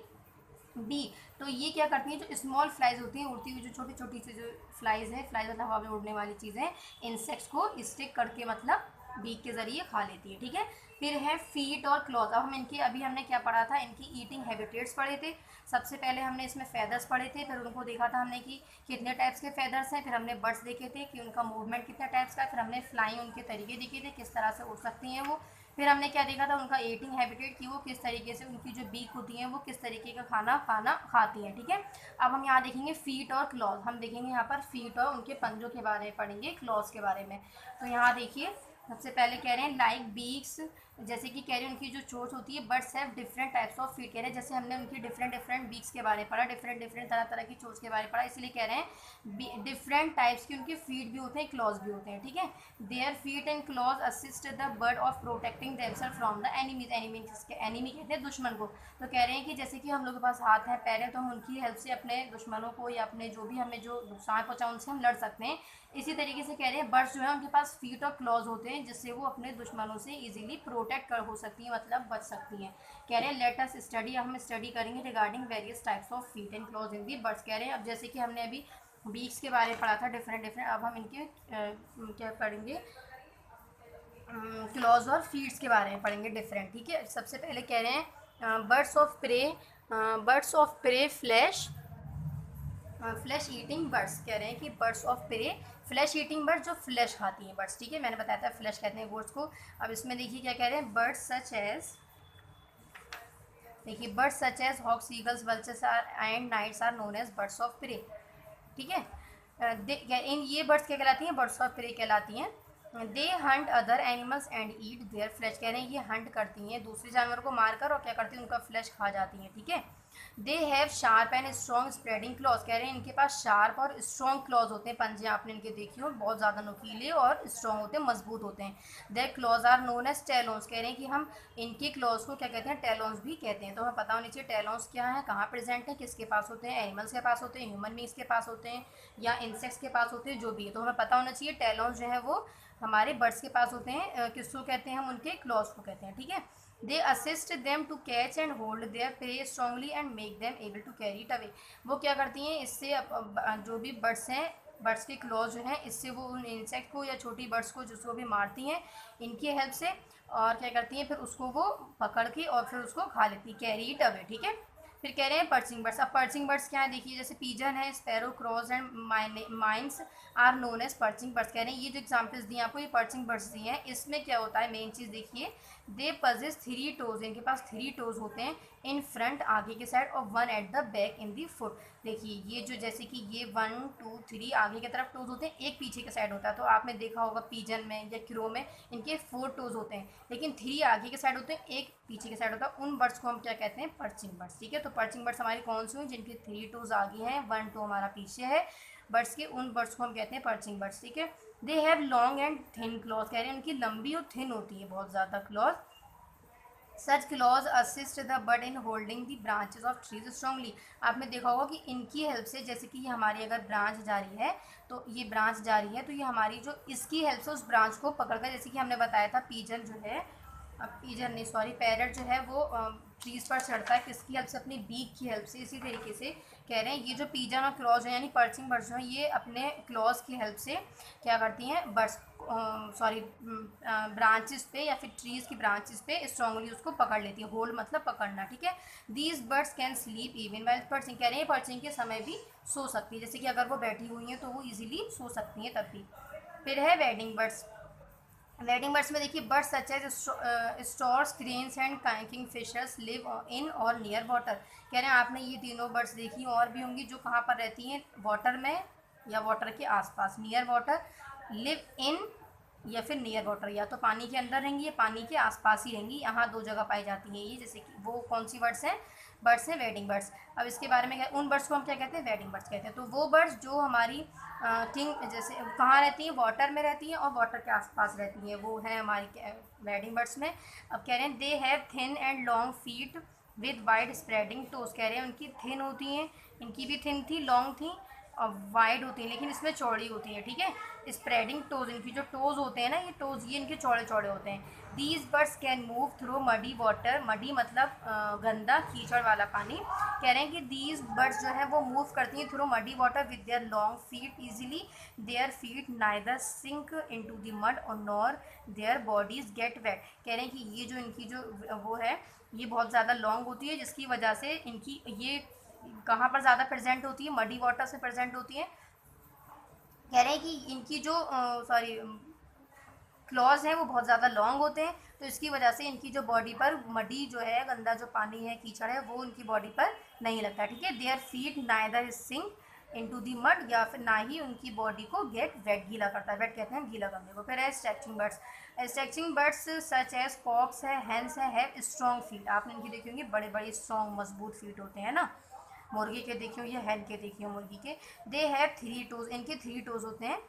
beak. तो ये क्या करती हैं? जो स्मॉल फ्लाइज होती हैं, उड़ती हुई जो छोटी छोटी सी जो फ्लाइज है, फ्लाइज मतलब हवा में उड़ने वाली चीज़ें, इंसेक्ट्स को स्टिक करके मतलब बीक के जरिए खा लेती है, ठीक है। फिर है फीट और क्लॉथ। अब हम इनके, अभी हमने क्या पढ़ा था? इनकी ईटिंग हैबिटेट्स पढ़े थे। सबसे पहले हमने इसमें फैदर्स पढ़े थे, फिर उनको देखा था हमने कि कितने टाइप्स के फैदर्स हैं, फिर हमने बर्ड्स देखे थे कि उनका मूवमेंट कितने टाइप्स का है, फिर हमने फ्लाइंग उनके तरीके देखे थे, किस तरह से उड़ सकती हैं वो। फिर हमने क्या देखा था? उनका ईटिंग हैबिटेट, कि वो किस तरीके से, उनकी जो बीक होती है वो किस तरीके का खाना खाती हैं, ठीक है। अब हम यहाँ देखेंगे फीट और क्लॉज। हम देखेंगे यहाँ पर फीट और उनके पंजों के बारे में पढ़ेंगे, क्लॉज के बारे में। तो यहाँ देखिए, सबसे पहले कह रहे हैं लाइक बीक्स जैसे कि कह रहे हैं उनकी जो चोंच होती है, birds have different types of feet, कह रहे हैं जैसे हमने उनकी डिफरेंट डिफरेंट बीक्स के बारे में पढ़ा, डिफरेंट डिफरेंट तरह तरह की चोंच के बारे में पढ़ा, इसलिए कह रहे हैं डिफरेंट टाइप्स की उनकी फीट भी होते हैं, क्लॉज भी होते हैं, ठीक है। Their feet and claws assist the bird of protecting themselves from the enemies, enemy कहते हैं दुश्मन को। तो कह रहे हैं कि जैसे कि हम लोग के पास हाथ है, पैर है, तो हम उनकी हेल्प से अपने दुश्मनों को या अपने जो भी हमें जो नुकसान पहुंचा उनसे हम लड़ सकते हैं। इसी तरीके से कह रहे हैं बर्ड्स जो है उनके पास फीट और क्लॉज होते हैं, जिससे वो अपने दुश्मनों से इजीली प्रोटेक्ट कर हो सकती हैं, मतलब बच सकती हैं। कह रहे हैं लेट अस स्टडी, हम स्टडी करेंगे regarding various types of feet and clause in the birds. कह रहे हैं अब जैसे कि हमने अभी बीक्स के बारे में पढ़ा था डिफरेंट डिफरेंट, अब हम इनके क्या पढ़ेंगे, क्लॉज और फीट्स के बारे में पढ़ेंगे डिफरेंट, ठीक है। सबसे पहले कह रहे हैं birds of prey flesh eating birds, कह रहे हैं कि birds of prey flesh eating birds, जो फ्लैश खाती हैं बर्ड्स, ठीक है, मैंने बताया था फ्लैश कहते हैं बर्ड्स को। अब इसमें देखिए क्या कह रहे हैं, बर्ड्स सच एज, देखिए birds such as hawks, eagles, vultures are and nights are known as birds of prey, ठीक है। इन ये बर्ड्स क्या कहलाती हैं, बर्ड्स ऑफ प्रे कहलाती हैं। दे Hunt other animals and eat there flesh, कह रहे हैं ये हंट करती हैं दूसरे जानवर को मारकर और क्या करती हैं, उनका फ्लैश खा जाती हैं, ठीक है। They have sharp and strong spreading clause, कह रहे हैं इनके पास शार्प और स्ट्रॉन्ग क्लॉज होते हैं, पंजे आपने इनके देखी हो, बहुत ज़्यादा नुकीले और स्ट्रॉन्ग होते हैं, मजबूत होते हैं। Their claws are known as talons, कह रहे हैं कि हम इनके क्लॉज को क्या कहते हैं, टेलोन्स भी कहते हैं। तो हमें पता होनी चाहिए टेलोन्स क्या है, कहाँ प्रेजेंट है, किसके पास होते हैं, एनिमल्स के पास होते हैं, ह्यूमन बींग्स के पास होते हैं, या इंसेक्ट्स के पास होते हैं, जो भी है। तो हमें पता होना चाहिए टेलोन्स जो है वो हमारे बर्ड्स के पास होते हैं, किसको कहते हैं हम, उनके क्लॉज को कहते हैं, ठीक है। They assist them to catch and hold their prey strongly and make them able to carry it away, वो क्या करती हैं इससे जो भी बर्ड्स हैं, बर्ड्स के क्लॉज जो हैं, इससे वो उन इंसेक्ट को या छोटी बर्ड्स को जिसको भी मारती हैं इनकी हेल्प से, और क्या करती हैं फिर उसको वो पकड़ के और फिर उसको खा लेती, कैरी इट अवे, ठीक है। फिर कह रहे हैं पर्चिंग बर्ड्स, अब पर्चिंग बर्ड्स क्या है देखिए, जैसे पीजन है, sparrow, crows and mynas are known as perching birds, कह रहे हैं ये जो एग्जाम्पल्स दिए आपको, ये पर्चिंग बर्ड्स दिए हैं, इसमें क्या होता है मेन चीज़ देखिए, दे पजेस 3 टोज, इनके पास 3 टोज होते हैं, इन फ्रंट आगे के साइड और 1 eight the back in the foot. देखिए ये जो जैसे कि ये 1 2 3 आगे की तरफ टोज होते हैं, एक पीछे के साइड होता है, तो आपने देखा होगा पीजन में या क्रो में इनके 4 टोज होते हैं, लेकिन 3 आगे के साइड होते हैं, एक पीछे के साइड होता है, उन बर्ड्स को हम क्या कहते हैं, पर्चिंग बर्ड्स, ठीक है। तो पर्चिंग बर्ड्स हमारी कौन सी हुई, जिनके 3 टोज आगे हैं, 1 टो हमारा पीछे है बर्ड्स के, उन बर्ड्स को हम कहते हैं पर्चिंग बर्ड्स, ठीक है। They have long and thin clause, कह रहे हैं उनकी लंबी और थिन होती है बहुत ज़्यादा clause. Such clause assist the bird in holding the branches of trees strongly, आपने देखा होगा कि इनकी हेल्प से, जैसे कि ये हमारी अगर ब्रांच जा रही है, तो ये ब्रांच जा रही है, तो ये हमारी जो इसकी हेल्प से उस ब्रांच को पकड़कर, जैसे कि हमने बताया था पीजन जो है, अब पीजन नहीं सॉरी पैरट जो है वो ट्रीज़ पर चढ़ता है किसकी हेल्प से, अपनी बीक की हेल्प से। इसी तरीके से कह रहे हैं ये जो पीजन और क्लॉज है यानी पर्चिंग बर्ड्स जो हैं, ये अपने क्लॉज की हेल्प से क्या करती हैं, बर्ड्स सॉरी ब्रांचेस पे या फिर ट्रीज़ की ब्रांचेस पे स्ट्रांगली उसको पकड़ लेती है, होल्ड मतलब पकड़ना, ठीक है। These birds can sleep even while perching, कह रहे हैं पर्चिंग के समय भी सो सकती है, जैसे कि अगर वो बैठी हुई हैं तो वो ईजिली सो सकती हैं तब भी। फिर है वेडिंग बर्ड्स, वेडिंग बर्ड्स में देखिए birds such as storks, cranes and kingfishers live in or near water, कह रहे हैं आपने ये तीनों बर्ड्स देखी और भी होंगी जो कहाँ पर रहती हैं, वाटर में या वाटर के आसपास, नियर वाटर, लिव इन या फिर नियर वाटर, या तो पानी के अंदर रहेंगी या पानी के आसपास ही रहेंगी, यहाँ 2 जगह पाई जाती हैं ये, जैसे कि वो कौन सी बर्ड्स हैं, बर्ड्स हैं वेडिंग बर्ड्स। अब इसके बारे में उन बर्ड्स को हम क्या कहते हैं, वेडिंग बर्ड्स कहते हैं। तो वो बर्ड्स जो हमारी किंग जैसे कहाँ रहती हैं, वाटर में रहती हैं और वाटर के आसपास रहती हैं, वो है हमारी वेडिंग बर्ड्स में। अब कह रहे हैं they have thin and long feet with wide spreading toes, कह रहे हैं उनकी थिन होती हैं, इनकी भी थिन थी, लॉन्ग थी और वाइड होती हैं, लेकिन इसमें चौड़ी होती हैं, ठीक है। स्प्रेडिंग टोज, इनकी जो टोज होते हैं ना, ये टोज ये इनके चौड़े चौड़े होते हैं। These birds can move through muddy water, muddy मतलब गंदा कीचड़ वाला पानी, कह रहे हैं कि दीज बर्ड्स जो है वो मूव करती हैं through muddy water with their long feet easily, their feet neither sink into the mud और nor their bodies get wet, कह रहे हैं कि ये जो इनकी जो वो है ये बहुत ज़्यादा लॉन्ग होती है, जिसकी वजह से इनकी ये कहाँ पर ज़्यादा प्रेजेंट होती है, मडी वाटर से प्रेजेंट होती है। कह रहे हैं कि इनकी जो सॉरी क्लॉज हैं वो बहुत ज़्यादा लॉन्ग होते हैं, तो इसकी वजह से इनकी जो बॉडी पर मडी जो है, गंदा जो पानी है, कीचड़ है, वो उनकी बॉडी पर नहीं लगता, ठीक है। Their feet neither sink into the mud, या फिर ना ही उनकी बॉडी को गेट वेट, गीला करता है। वेट कहते हैं गीला करने को। फिर है stretching birds. Stretching birds such as cocks है, हेंस है, हैव स्ट्रॉन्ग फीट। आपने इनकी देखी होंगी, बड़े बड़े स्ट्रॉन्ग मजबूत फीट होते हैं ना। मुर्गी के देखियो, ये हेन के देखियो मुर्गी के। दे हैव 3 टोज, इनके 3 टोज होते हैं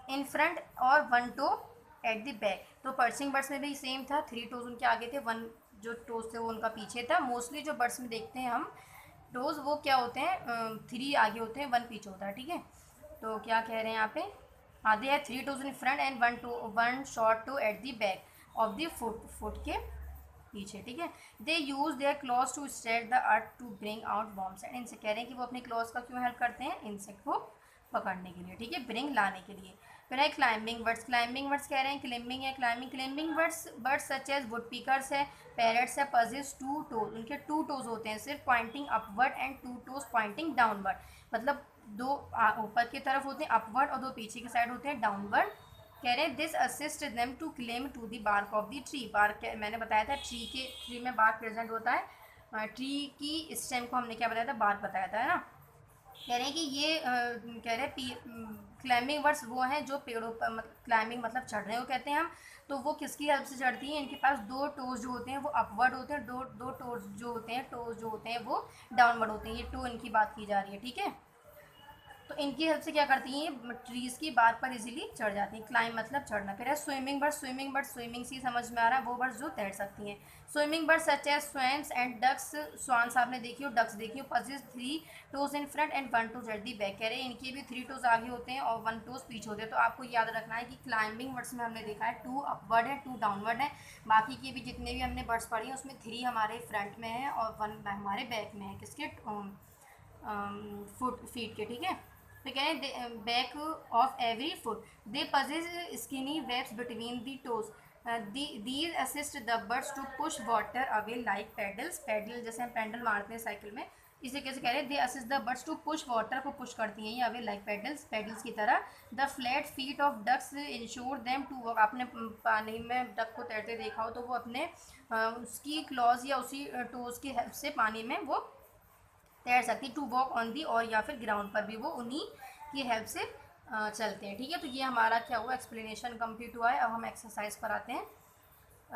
इन फ्रंट और 1 टो एट द बैक। तो पर्चिंग बर्ड्स में भी सेम था, 3 टोज उनके आगे थे, 1 जो टोज थे वो उनका पीछे था। मोस्टली जो बर्ड्स में देखते हैं हम टोज, वो क्या होते हैं, 3 आगे होते हैं, 1 पीछे होता है, ठीक है। तो क्या कह रहे हैं यहाँ पे, हाँ, they have 3 toes in front and 1 short toe at the back of the foot, foot के पीछे, ठीक है। They use their claws to stretch the earth to bring out worms. And इनसे कह रहे हैं कि वो अपने क्लॉज का क्यों हेल्प करते हैं, इंसेक्ट को पकड़ने के लिए, ठीक है, ब्रिंग लाने के लिए। फिर है क्लाइंबिंग बर्ड्स। क्लाइंबिंग बर्ड्स कह रहे हैं क्लाइंबिंग है, climbing climbing birds such as woodpeckers है, पैरट्स है, पजेस 2 टोज, उनके 2 टोज होते हैं सिर्फ, pointing upward and 2 toes pointing downward. मतलब 2 ऊपर की तरफ होते हैं अपवर्ड और 2 पीछे की साइड होते हैं डाउनवर्ड। कह रहे हैं this assist them to climb to the bark of the tree. Bark मैंने बताया था ट्री में बार्क प्रेजेंट होता है, ट्री की स्टेम को हमने क्या बताया था, बार्क बताया था, है ना। कह रहे हैं कि ये कह रहे हैं क्लाइंबिंग बर्ड्स वो हैं जो पेड़ों पर, क्लाइंबिंग मतलब चढ़ रहे हो कहते हैं हम। तो वो किसकी हेल्प से चढ़ती हैं, इनके पास 2 टोज जो होते हैं वो अपवर्ड होते हैं, दो टोज जो होते हैं, वो डाउनवर्ड होते हैं। ये 2 इनकी बात की जा रही है, ठीक है। तो इनकी हेल्प से क्या करती हैं, ट्रीज की बार्क पर इजीली चढ़ जाती हैं। क्लाइंब मतलब चढ़ना। फिर है swimming bird. Swimming bird, swimming से समझ में आ रहा है, वो बर्ड्स जो तैर सकती हैं। Swimming bird such as swans and ducks. Swans आपने देखी हो, डक्स देखी हो। Possess 3 toes in front and 1 toes at the back. कह रहे हैं इनके भी 3 टोज आगे होते हैं और 1 टोज पीछे होते हैं। तो आपको याद रखना है कि क्लाइंबिंग बर्ड्स में हमने देखा है 2 अपवर्ड है, 2 डाउनवर्ड है। बाकी की भी जितने भी हमने बर्ड्स पढ़ी हैं उसमें 3 हमारे फ्रंट में है और 1 हमारे बैक में है, किसके, फुट फीट के, ठीक है। तो कह रहे हैं back of every foot they possess skinny webs between the toes. These assist the birds to push water away like paddles. Paddle जैसे हम पैडल मारते हैं साइकिल में, इसे कैसे कह रहे हैं, they assist the birds to push water को पुश करती हैं ये अवे लाइक पैडल्स, पैडल्स की तरह। The flat feet of ducks ensure them to walk. आपने पानी में डक को तैरते देखा हो तो वो अपने उसकी क्लॉज या उसी टोज की हेल्प से पानी में वो तैर सकती। टू वॉक ऑन दी, और या फिर ग्राउंड पर भी वो उन्हीं की हेल्प से चलते हैं, ठीक है। तो ये हमारा क्या हुआ, एक्सप्लेनेशन कंप्लीट हुआ है। अब हम एक्सरसाइज पर आते हैं।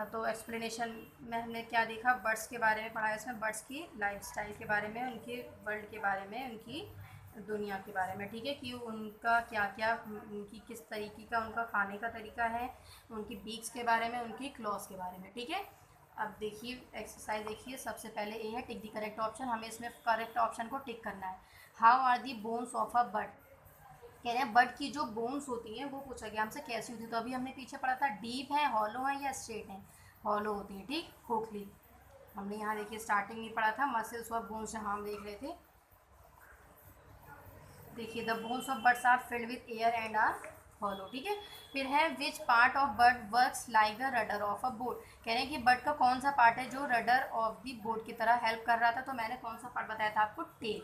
तो एक्सप्लेनेशन में हमने क्या देखा, बर्ड्स के बारे में पढ़ा है इसमें, बर्ड्स की लाइफस्टाइल के बारे में, उनके वर्ल्ड के बारे में, उनकी दुनिया के बारे में, ठीक है, कि उनका क्या क्या, उनकी किस तरीके का उनका खाने का तरीका है, उनकी बीक्स के बारे में, उनकी क्लॉज के बारे में, ठीक है। अब देखिए एक्सरसाइज देखिए, सबसे पहले ए है टिक द करेक्ट ऑप्शन। हमें इसमें करेक्ट ऑप्शन को टिक करना है। How are the bones of a bird. कह रहे हैं बर्ड की जो बोन्स होती हैं वो पूछा गया हमसे कैसी होती है। तो अभी हमने पीछे पढ़ा था डीप है, हॉलो है या स्ट्रेट है, हॉलो होती है, ठीक, खोखली। हमने यहाँ देखिए स्टार्टिंग में पढ़ा था मसल्स और बोन्स, जहाँ हम देख रहे थे। देखिए the bones of birds are filled with air and are hollow, ठीक है। फिर है which part of bird works like the rudder of a boat. कह रहे हैं कि बर्ड का कौन सा पार्ट है जो रडर ऑफ द बोट की तरह हेल्प कर रहा था। तो मैंने कौन सा पार्ट बताया था आपको, टेल,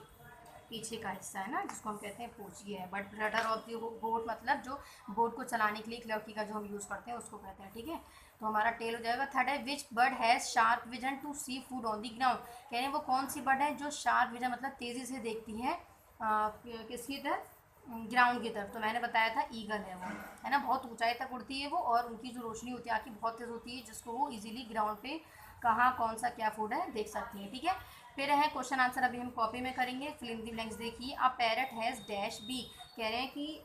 पीछे का हिस्सा है ना, जिसको हम कहते हैं पूंछ, ये है। But rudder of the boat मतलब जो बोट को चलाने के लिए एक लड़की का जो हम यूज़ करते हैं उसको कहते हैं, ठीक है। तो हमारा टेल हो जाएगा। थर्ड है which bird has sharp vision to see food on the ground. कह रहे हैं वो कौन सी बर्ड है जो शार्प विजन मतलब तेज़ी से देखती है किसकी तरफ, ग्राउंड की तरफ। तो मैंने बताया था ईगल है वो, है ना, बहुत ऊंचाई तक उड़ती है वो, और उनकी जो रोशनी होती है आँख की बहुत तेज़ होती है, जिसको वो इजीली ग्राउंड पे कहाँ कौन सा क्या फूड है देख सकती है, ठीक है। फिर है क्वेश्चन आंसर, अभी हम कॉपी में करेंगे। फिल इन द ब्लैंक्स देखिए, a parrot has dash B. कह रहे हैं कि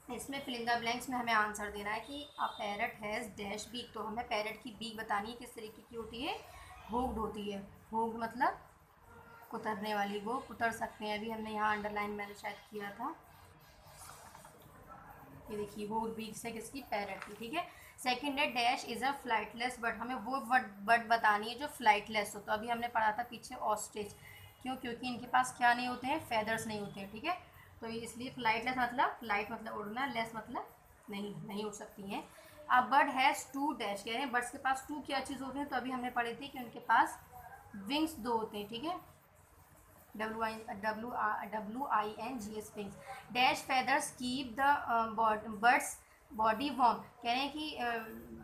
इसमें फिल इन द ब्लैंक्स में हमें आंसर देना है कि a parrot has dash beak. तो हमें पैरट की बीक बतानी है किस तरीके की होती है, हुक्ड होती है। हुक्ड मतलब कुतरने वाली, वो कुतर सकते हैं। अभी हमने यहाँ अंडरलाइन मैंने शायद किया था, ये देखिए वो बीक्स है किसकी, पैरट की, ठीक है। सेकंड है dash is a flightless bird. हमें वो बर्ड बतानी है जो फ्लाइटलेस हो। तो अभी हमने पढ़ा था पीछे ऑस्ट्रिच, क्यों, क्योंकि इनके पास क्या नहीं होते हैं, फेदर्स नहीं होते हैं, ठीक है। तो इसलिए फ्लाइटलेस मतलब, फ्लाइट मतलब उड़ना, लेस मतलब नहीं, नहीं उड़ सकती हैं। अब बर्ड हैज़ 2 डैश। कह रहे हैं बर्ड्स के पास 2 क्या चीज़ होती है। तो अभी हमने पढ़ी थी कि उनके पास विंग्स 2 होते हैं, ठीक है, WINGS wings. Dash feathers keep the birds body warm. कह रहे हैं कि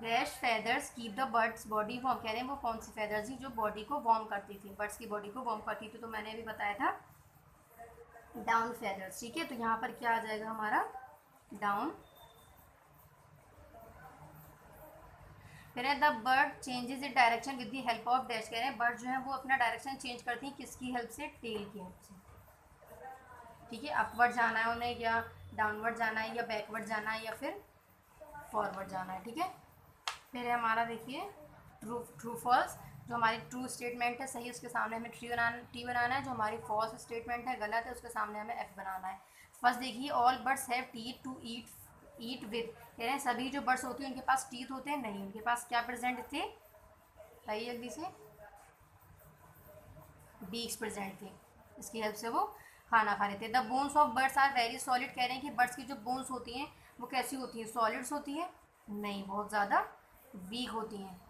dash feathers keep the birds body warm. कह रहे हैं वो कौन सी फेदर्स थी जो बॉडी को वार्म करती थी, बर्ड्स की बॉडी को वार्म करती थी। तो मैंने अभी बताया था डाउन फेदर्स। ठीक है, तो यहाँ पर क्या आ जाएगा हमारा डाउन। कह रहे हैं the bird changes it direction with the help of dash. कह रहे हैं बर्ड जो है वो अपना डायरेक्शन चेंज करती हैं किसकी हेल्प से, टेल की हेल्प से। ठीक है, अपवर्ड जाना है उन्हें या डाउनवर्ड जाना है या बैकवर्ड जाना है या फिर फॉरवर्ड जाना है। ठीक है, फिर है हमारा देखिए ट्रू ट्रू फॉल्स। जो हमारी ट्रू स्टेटमेंट है सही, उसके सामने हमें टी बनाना है। जो हमारी फॉल्स स्टेटमेंट है गलत है, उसके सामने हमें एफ बनाना है। फर्स्ट देखिए all birds have teeth to eat with. कह रहे हैं सभी जो बर्ड्स होती हैं उनके पास टीथ होते हैं, नहीं उनके पास क्या प्रेजेंट थे, बताइए जल्दी से, बीक्स प्रेजेंट थे, इसकी हेल्प से वो खाना खा रहे थे। The bones of birds are very solid. कह रहे हैं कि बर्ड्स की जो बोन्स होती हैं वो कैसी होती हैं, सॉलिड्स होती हैं, नहीं बहुत ज़्यादा वीक होती हैं।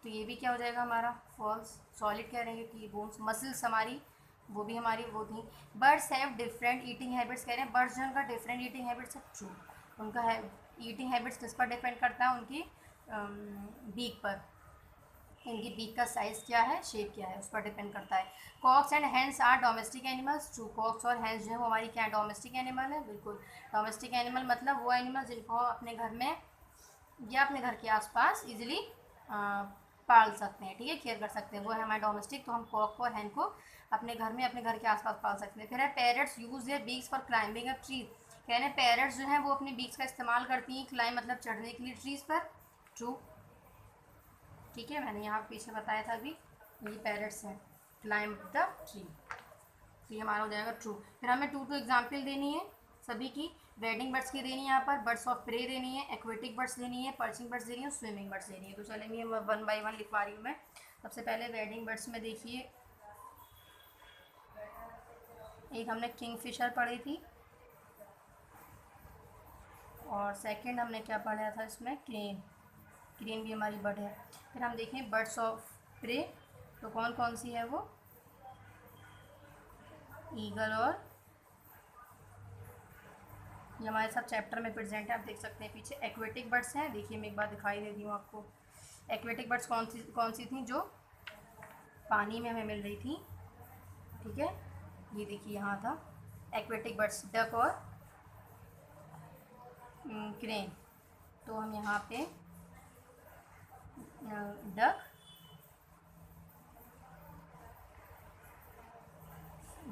तो ये भी क्या हो जाएगा हमारा फॉल्स। सॉलिड कह रहे हैं कि बोन्स, मसल्स हमारी वो भी हमारी वो थी। Birds have different eating habits. कह रहे हैं बर्ड्स जो उनका डिफरेंट ईटिंग हैबिट्स है, ट्रू। उनका है ईटिंग हैबिट्स किस पर डिपेंड करता है, उनकी बीक पर। इनकी बीक का साइज़ क्या है, शेप क्या है, उस पर डिपेंड करता है। Cocks and hens are domestic animals. True, cocks और हैंस जो है वो हमारी क्या डोमेस्टिक एनिमल है, बिल्कुल। डोमेस्टिक एनिमल मतलब वो एनिमल जिनको अपने घर में या अपने घर के आसपास इजीली पाल सकते हैं। ठीक है, केयर कर सकते हैं, वो है हमारे डोमेस्टिक। तो हम कॉक को और हैन को अपने घर में अपने घर के आसपास पाल सकते हैं। फिर है parrots use their beaks for climbing up trees. कह रहे हैं पेरट्स जो हैं वो अपने बीक्स का इस्तेमाल करती हैं क्लाइंब मतलब चढ़ने के लिए ट्रीज़ पर। ट्रू। ठीक है, मैंने यहाँ पीछे बताया था अभी, ये पैरट्स हैं, क्लाइंब द ट्री। तो ये हमारा हो जाएगा ट्रू। फिर हमें टू एग्जाम्पल देनी है सभी की। वेडिंग बर्ड्स की देनी है, यहाँ पर बर्ड्स ऑफ प्रे देनी है, एक्वेटिक बर्ड्स देनी है, पर्चिंग बर्ड्स देनी है, स्विमिंग बर्ड्स देनी है। तो चलेंगे वन बाय वन लिखवा रही हूँ मैं। सबसे पहले वेडिंग बर्ड्स में देखिए, एक हमने किंगफिशर पढ़ी थी और सेकंड हमने क्या पढ़ा था इसमें, क्रेन। क्रेन भी हमारी बर्ड है। फिर हम देखें बर्ड्स ऑफ प्रे, तो कौन कौन सी है वो, ईगल और, ये हमारे सब चैप्टर में प्रेजेंट है, आप देख सकते हैं पीछे। एक्वेटिक बर्ड्स हैं, देखिए मैं एक बार दिखाई देती हूँ आपको। एक्वेटिक बर्ड्स कौन सी थी, जो पानी में हमें मिल रही थी। ठीक है, ये देखिए यहाँ था एक्वेटिक बर्ड्स, डक और क्रेन। तो हम यहाँ पे डक,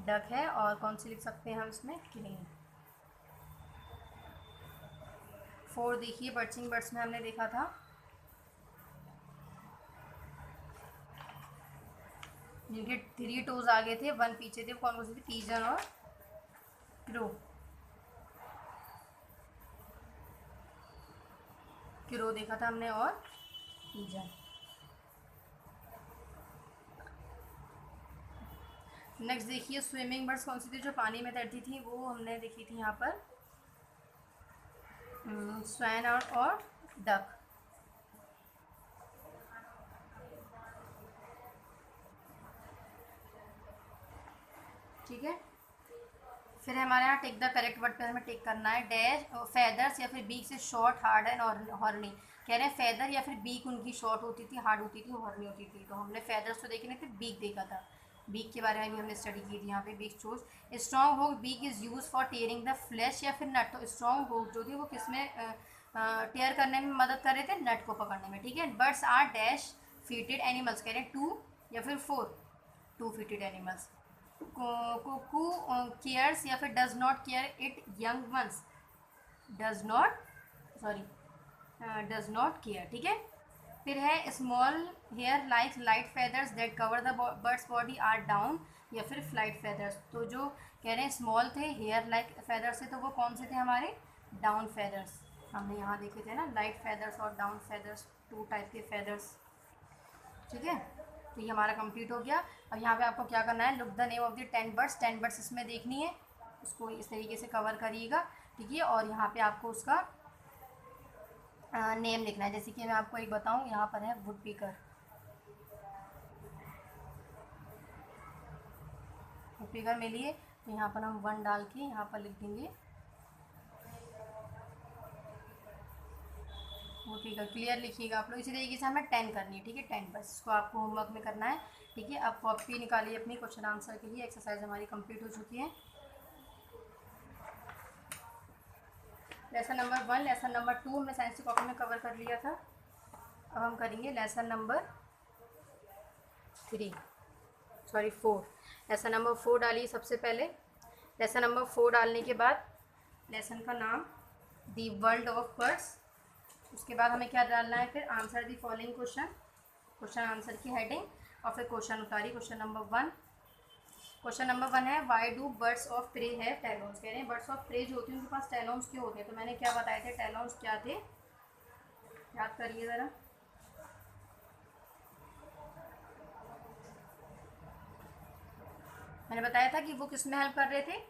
डक है और कौन सी लिख सकते हैं हम इसमें, क्रेन। 4 देखिए बर्चिंग बर्ड्स में हमने देखा था, जिनके 3 टोज आगे थे 1 पीछे थे, कौन कौन से थे, पीजन और क्रो। क्रो देखा था हमने और पीजन। नेक्स्ट देखिए स्विमिंग बर्ड्स कौन सी थी, जो पानी में तैरती थी, वो हमने देखी थी यहाँ पर स्वैन और डक। ठीक है, फिर हमारे यहाँ टेक द करेक्ट वर्ड पर हमें टेक करना है। डैश फेदर्स या फिर बीक से शॉर्ट, हार्ड एंड हॉर्नी। कह रहे हैं फेदर या फिर बीक उनकी शॉर्ट होती थी, हार्ड होती थी, हॉर्नी होती थी। तो हमने फेदर्स तो देखे नहीं थे, बीक देखा था। बीक के बारे में भी हमने स्टडी की थी यहाँ पे। Beak choose strong hook, beak is use for tearing the flesh या फिर नट। तो स्ट्रॉन्ग होक जो थी वो किसमें टेयर करने में मदद कर रहे थे, नट को पकड़ने में। ठीक है, बर्ड्स आर डैश फीटेड एनिमल्स। कह रहे हैं 2 या फिर 4, 2 फीटेड एनिमल्स। कुकू केयर्स या फिर does not care it young ones. Does not, sorry, does not care. ठीक है, फिर है small hair like light feathers that cover the birds body are down या फिर फ्लाइट फेदर्स। तो जो कह रहे हैं स्मॉल थे हेयर लाइक फेदर्स से, तो वो कौन से थे हमारे, डाउन फेदर्स। हमने यहाँ देखे थे ना, लाइट फेदर्स और डाउन फेदर्स, 2 टाइप के फेदर्स। ठीक है, तो ये हमारा कंप्लीट हो गया। अब यहाँ पे आपको क्या करना है, look the name of the 10 birds. 10 birds इसमें देखनी है, उसको इस तरीके से कवर करिएगा। ठीक है, और यहाँ पे आपको उसका नेम लिखना है। जैसे कि मैं आपको एक बताऊँ, यहाँ पर है वुड पीकर। वुड पीकर मिलिए, तो यहाँ पर हम 1 डाल के यहाँ पर लिख देंगे वुड पीकर। क्लियर लिखिएगा आप लोग। इसी तरीके से हमें 10 करनी है। ठीक है, 10 बस, इसको आपको होमवर्क में करना है। ठीक है, अब कॉपी निकालिए अपनी क्वेश्चन आंसर के लिए। एक्सरसाइज हमारी कंप्लीट हो चुकी है। लेसन नंबर 1, लेसन नंबर 2 हमने साइंस की कॉपी में कवर कर लिया था। अब हम करेंगे लेसन नंबर 4। लेसन नंबर 4 डालिए सबसे पहले। लेसन नंबर 4 डालने के बाद लेसन का नाम दी वर्ल्ड ऑफ बर्ड्स। उसके बाद हमें क्या डालना है, फिर answer the following question answer की हेडिंग, और फिर क्वेश्चन उतारिए। क्वेश्चन नंबर 1 है why do birds of prey have talons. कह रहे हैं बर्ड्स ऑफ प्रे जो होती हैं उनके पास टैलोन्स क्यों होते हैं। तो मैंने क्या बताए थे टैलोन्स क्या थे, याद करिए ज़रा। मैंने बताया था कि वो किस में हेल्प कर रहे थे,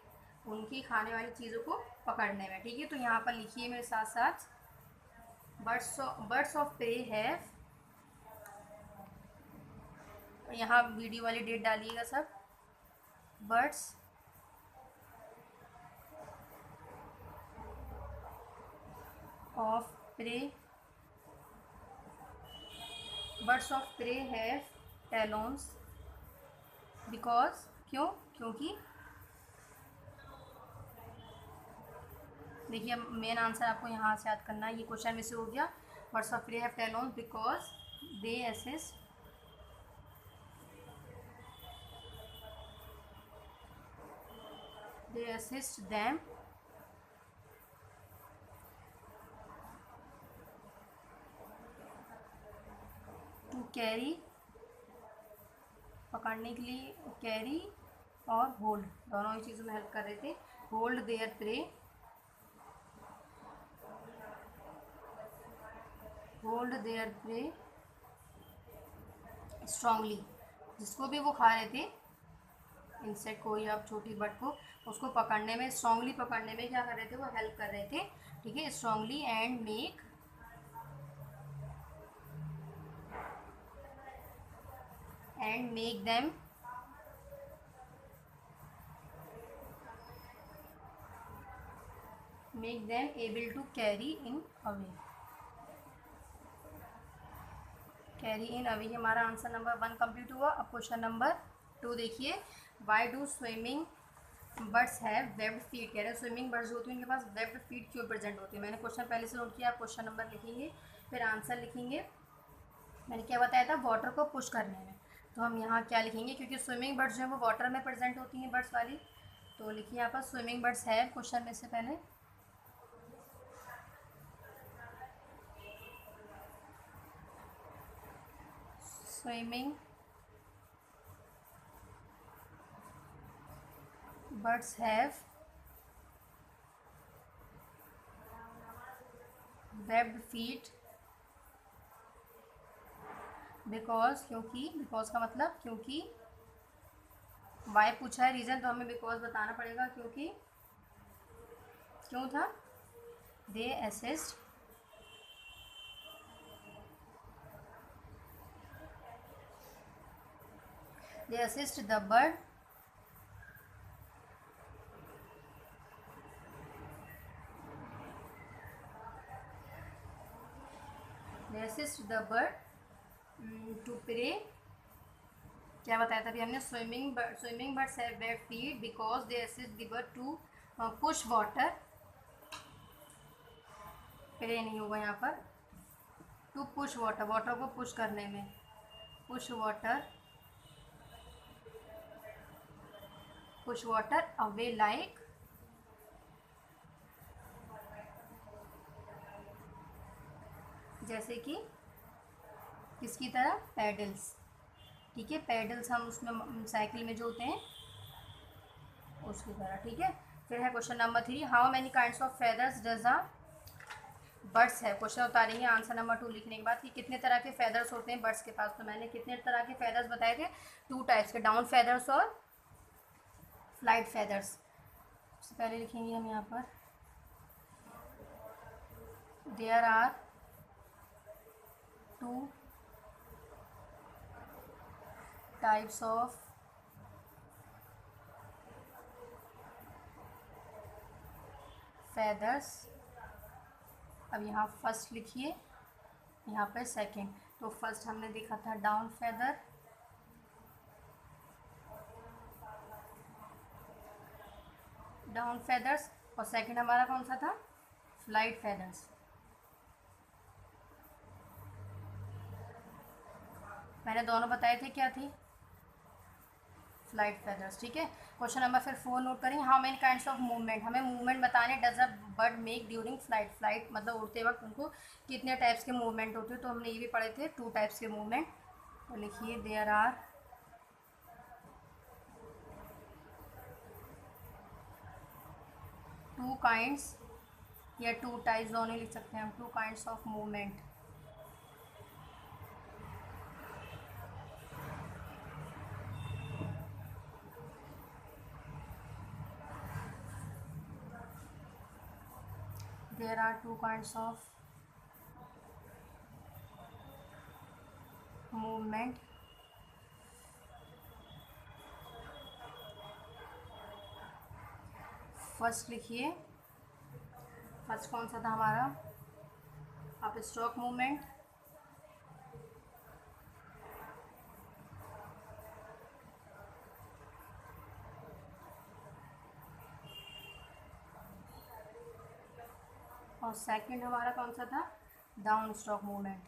उनकी खाने वाली चीज़ों को पकड़ने में। ठीक है, तो यहाँ पर लिखिए मेरे साथ साथ, बर्ड्स ऑफ प्रे हैव, यहाँ वीडियो वाली डेट डालिएगा सब। Birds of prey have talons because, क्योंकि देखिए मेन आंसर आपको यहाँ से याद करना है, ये क्वेश्चन में से हो गया। Birds of prey have talons because they assist them to carry, पकड़ने के लिए कैरी और होल्ड दोनों ही चीज़ों में हेल्प कर रहे थे। होल्ड देयर प्रे स्ट्रांगली, जिसको भी वो खा रहे थे, इंसेक्ट को या छोटी बर्ड को, उसको पकड़ने में, स्ट्रांगली पकड़ने में क्या कर रहे थे, वो हेल्प कर रहे थे। ठीक है, strongly and make them able to carry in away। हमारा आंसर नंबर 1 कंप्लीट हुआ। अब क्वेश्चन नंबर 2 देखिए, why do swimming birds have webbed feet. कह रहे हैं स्विमिंग बर्ड्स होती हैं उनके पास वेब्ड फीट क्यों प्रेजेंट होती है। मैंने क्वेश्चन पहले से नोट किया, आप क्वेश्चन नंबर लिखेंगे फिर आंसर लिखेंगे। मैंने क्या बताया था, वाटर को पुश करने में, तो हम यहाँ क्या लिखेंगे, क्योंकि स्विमिंग बर्ड्स जो है वो वाटर में प्रेजेंट होती हैं बर्ड्स वाली। तो लिखिए यहाँ पर स्विमिंग बर्ड्स हैव, क्वेश्चन में से पहले swimming birds have webbed feet because, because का मतलब क्योंकि, वाई पूछा है रीज़न तो हमें बिकॉज बताना पड़ेगा, क्योंकि क्यों था, they assist the bird to prey. क्या बताया था अभी हमने, swimming birds have webbed feet because they assist the bird to push water, prey नहीं होगा यहाँ पर, टू पुश वाटर को पुश करने में, पुश वाटर अवे लाइक, जैसे कि किसकी तरह, पैडल्स। ठीक है, पैडल्स हम उसमें साइकिल में जो होते हैं उसकी तरह। ठीक है, फिर है question number 3, how many kinds of feathers does a bird's है। क्वेश्चन उतारेंगे आंसर नंबर 2 लिखने के बाद कि कितने तरह के फेदर्स होते हैं बर्ड्स के पास। तो मैंने कितने तरह के फेदर्स बताए थे, 2 टाइप्स के, डाउन फेदर्स और फ्लाइट फेदर्स। सबसे पहले लिखेंगे हम यहाँ पर, there are 2 types of feathers. अब यहाँ फर्स्ट लिखिए, यहाँ पर सेकंड। तो फर्स्ट हमने देखा था डाउन फेदर, डाउन फेदर्स, और सेकंड हमारा कौन सा था, फ्लाइट फेदर्स, मैंने दोनों बताए थे क्या थी, फ्लाइट फेदर्स। ठीक है, क्वेश्चन नंबर फिर 4 नोट करेंगे। How many kinds of movement, हमें मूवमेंट बताने does a bird make during flight, flight मतलब उड़ते वक्त उनको कितने टाइप्स के मूवमेंट होते हैं, तो हमने ये भी पढ़े थे 2 टाइप्स के मूवमेंट। तो लिखिए देयर आर 2 काइंड्स या 2 टाइप्स दोनों लिख सकते हैं हम, 2 kinds of movement. There are 2 kinds of movement. First लिखिए, फर्स्ट कौन सा था हमारा, आप स्ट्रोक मूवमेंट, और सेकंड हमारा कौन सा था, डाउन स्ट्रोक मूवमेंट।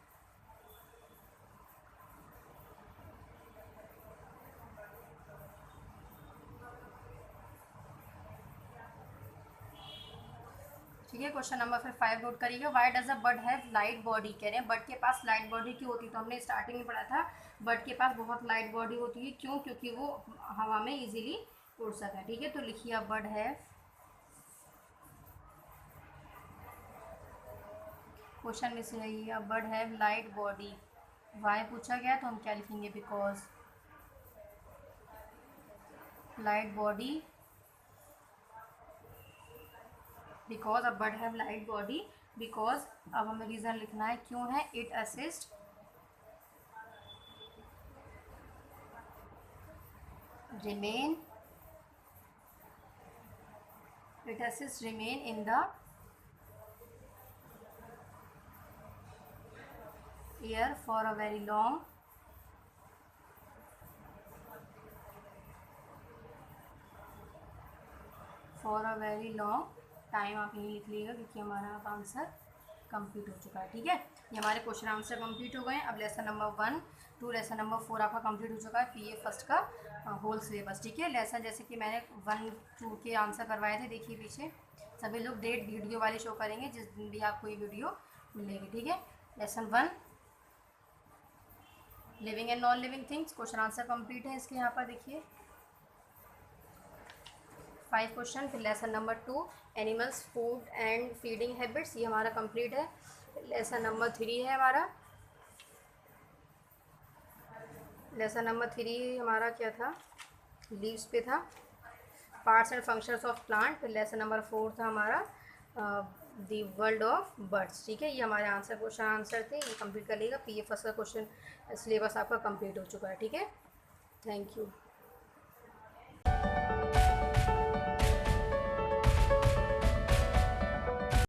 ठीक है, क्वेश्चन नंबर फिर 5 नोट करिएगा। Why does a bird have light body, कह रहे हैं बर्ड के पास लाइट बॉडी क्यों होती है, तो हमने स्टार्टिंग में पढ़ा था बर्ड के पास बहुत लाइट बॉडी होती है, क्यों, क्योंकि वो हवा में इजीली उड़ सकता है। ठीक है, तो लिखिए अब बर्ड हैव, क्वेश्चन में से है ये, अब bird have light body, why पूछा गया तो हम क्या लिखेंगे, बिकॉज लाइट बॉडी, बिकॉज अब bird have light body because, अब हमें रीज़न लिखना है क्यों है, it assist remain, it assists remain in the air for a very long time, आप यही लिख लीजिएगा क्योंकि हमारा अब आंसर कंप्लीट हो चुका है। ठीक है, ये हमारे क्वेश्चन आंसर कंप्लीट हो गए हैं। अब lesson number 1 to lesson number 4 आपका कंप्लीट हो चुका है, पीए फर्स्ट का होल सिलेबस। ठीक है, लेसन जैसे कि मैंने 1 2 के आंसर करवाए थे, देखिए पीछे सभी लोग डेट वीडियो वाले शो करेंगे जिस दिन भी आपको ये वीडियो मिलेगी। ठीक है, lesson 1 living and non living things, question answer complete है इसके, यहाँ पर देखिए 5 क्वेश्चन। फिर lesson number 2 animals food and feeding habits, ये हमारा कंप्लीट है। लेसन नंबर 3 है हमारा, लेसन नंबर 3 हमारा क्या था, लीव्स पे था, parts and functions of plant. फिर लेसन नंबर 4 था हमारा दी वर्ल्ड ऑफ बर्ड्स। ठीक है, ये हमारे आंसर क्वेश्चन आंसर थे, ये कंप्लीट कर लेगा। पीए फर्स्ट का क्वेश्चन सिलेबस आपका कंप्लीट हो चुका है। ठीक है, थैंक यू।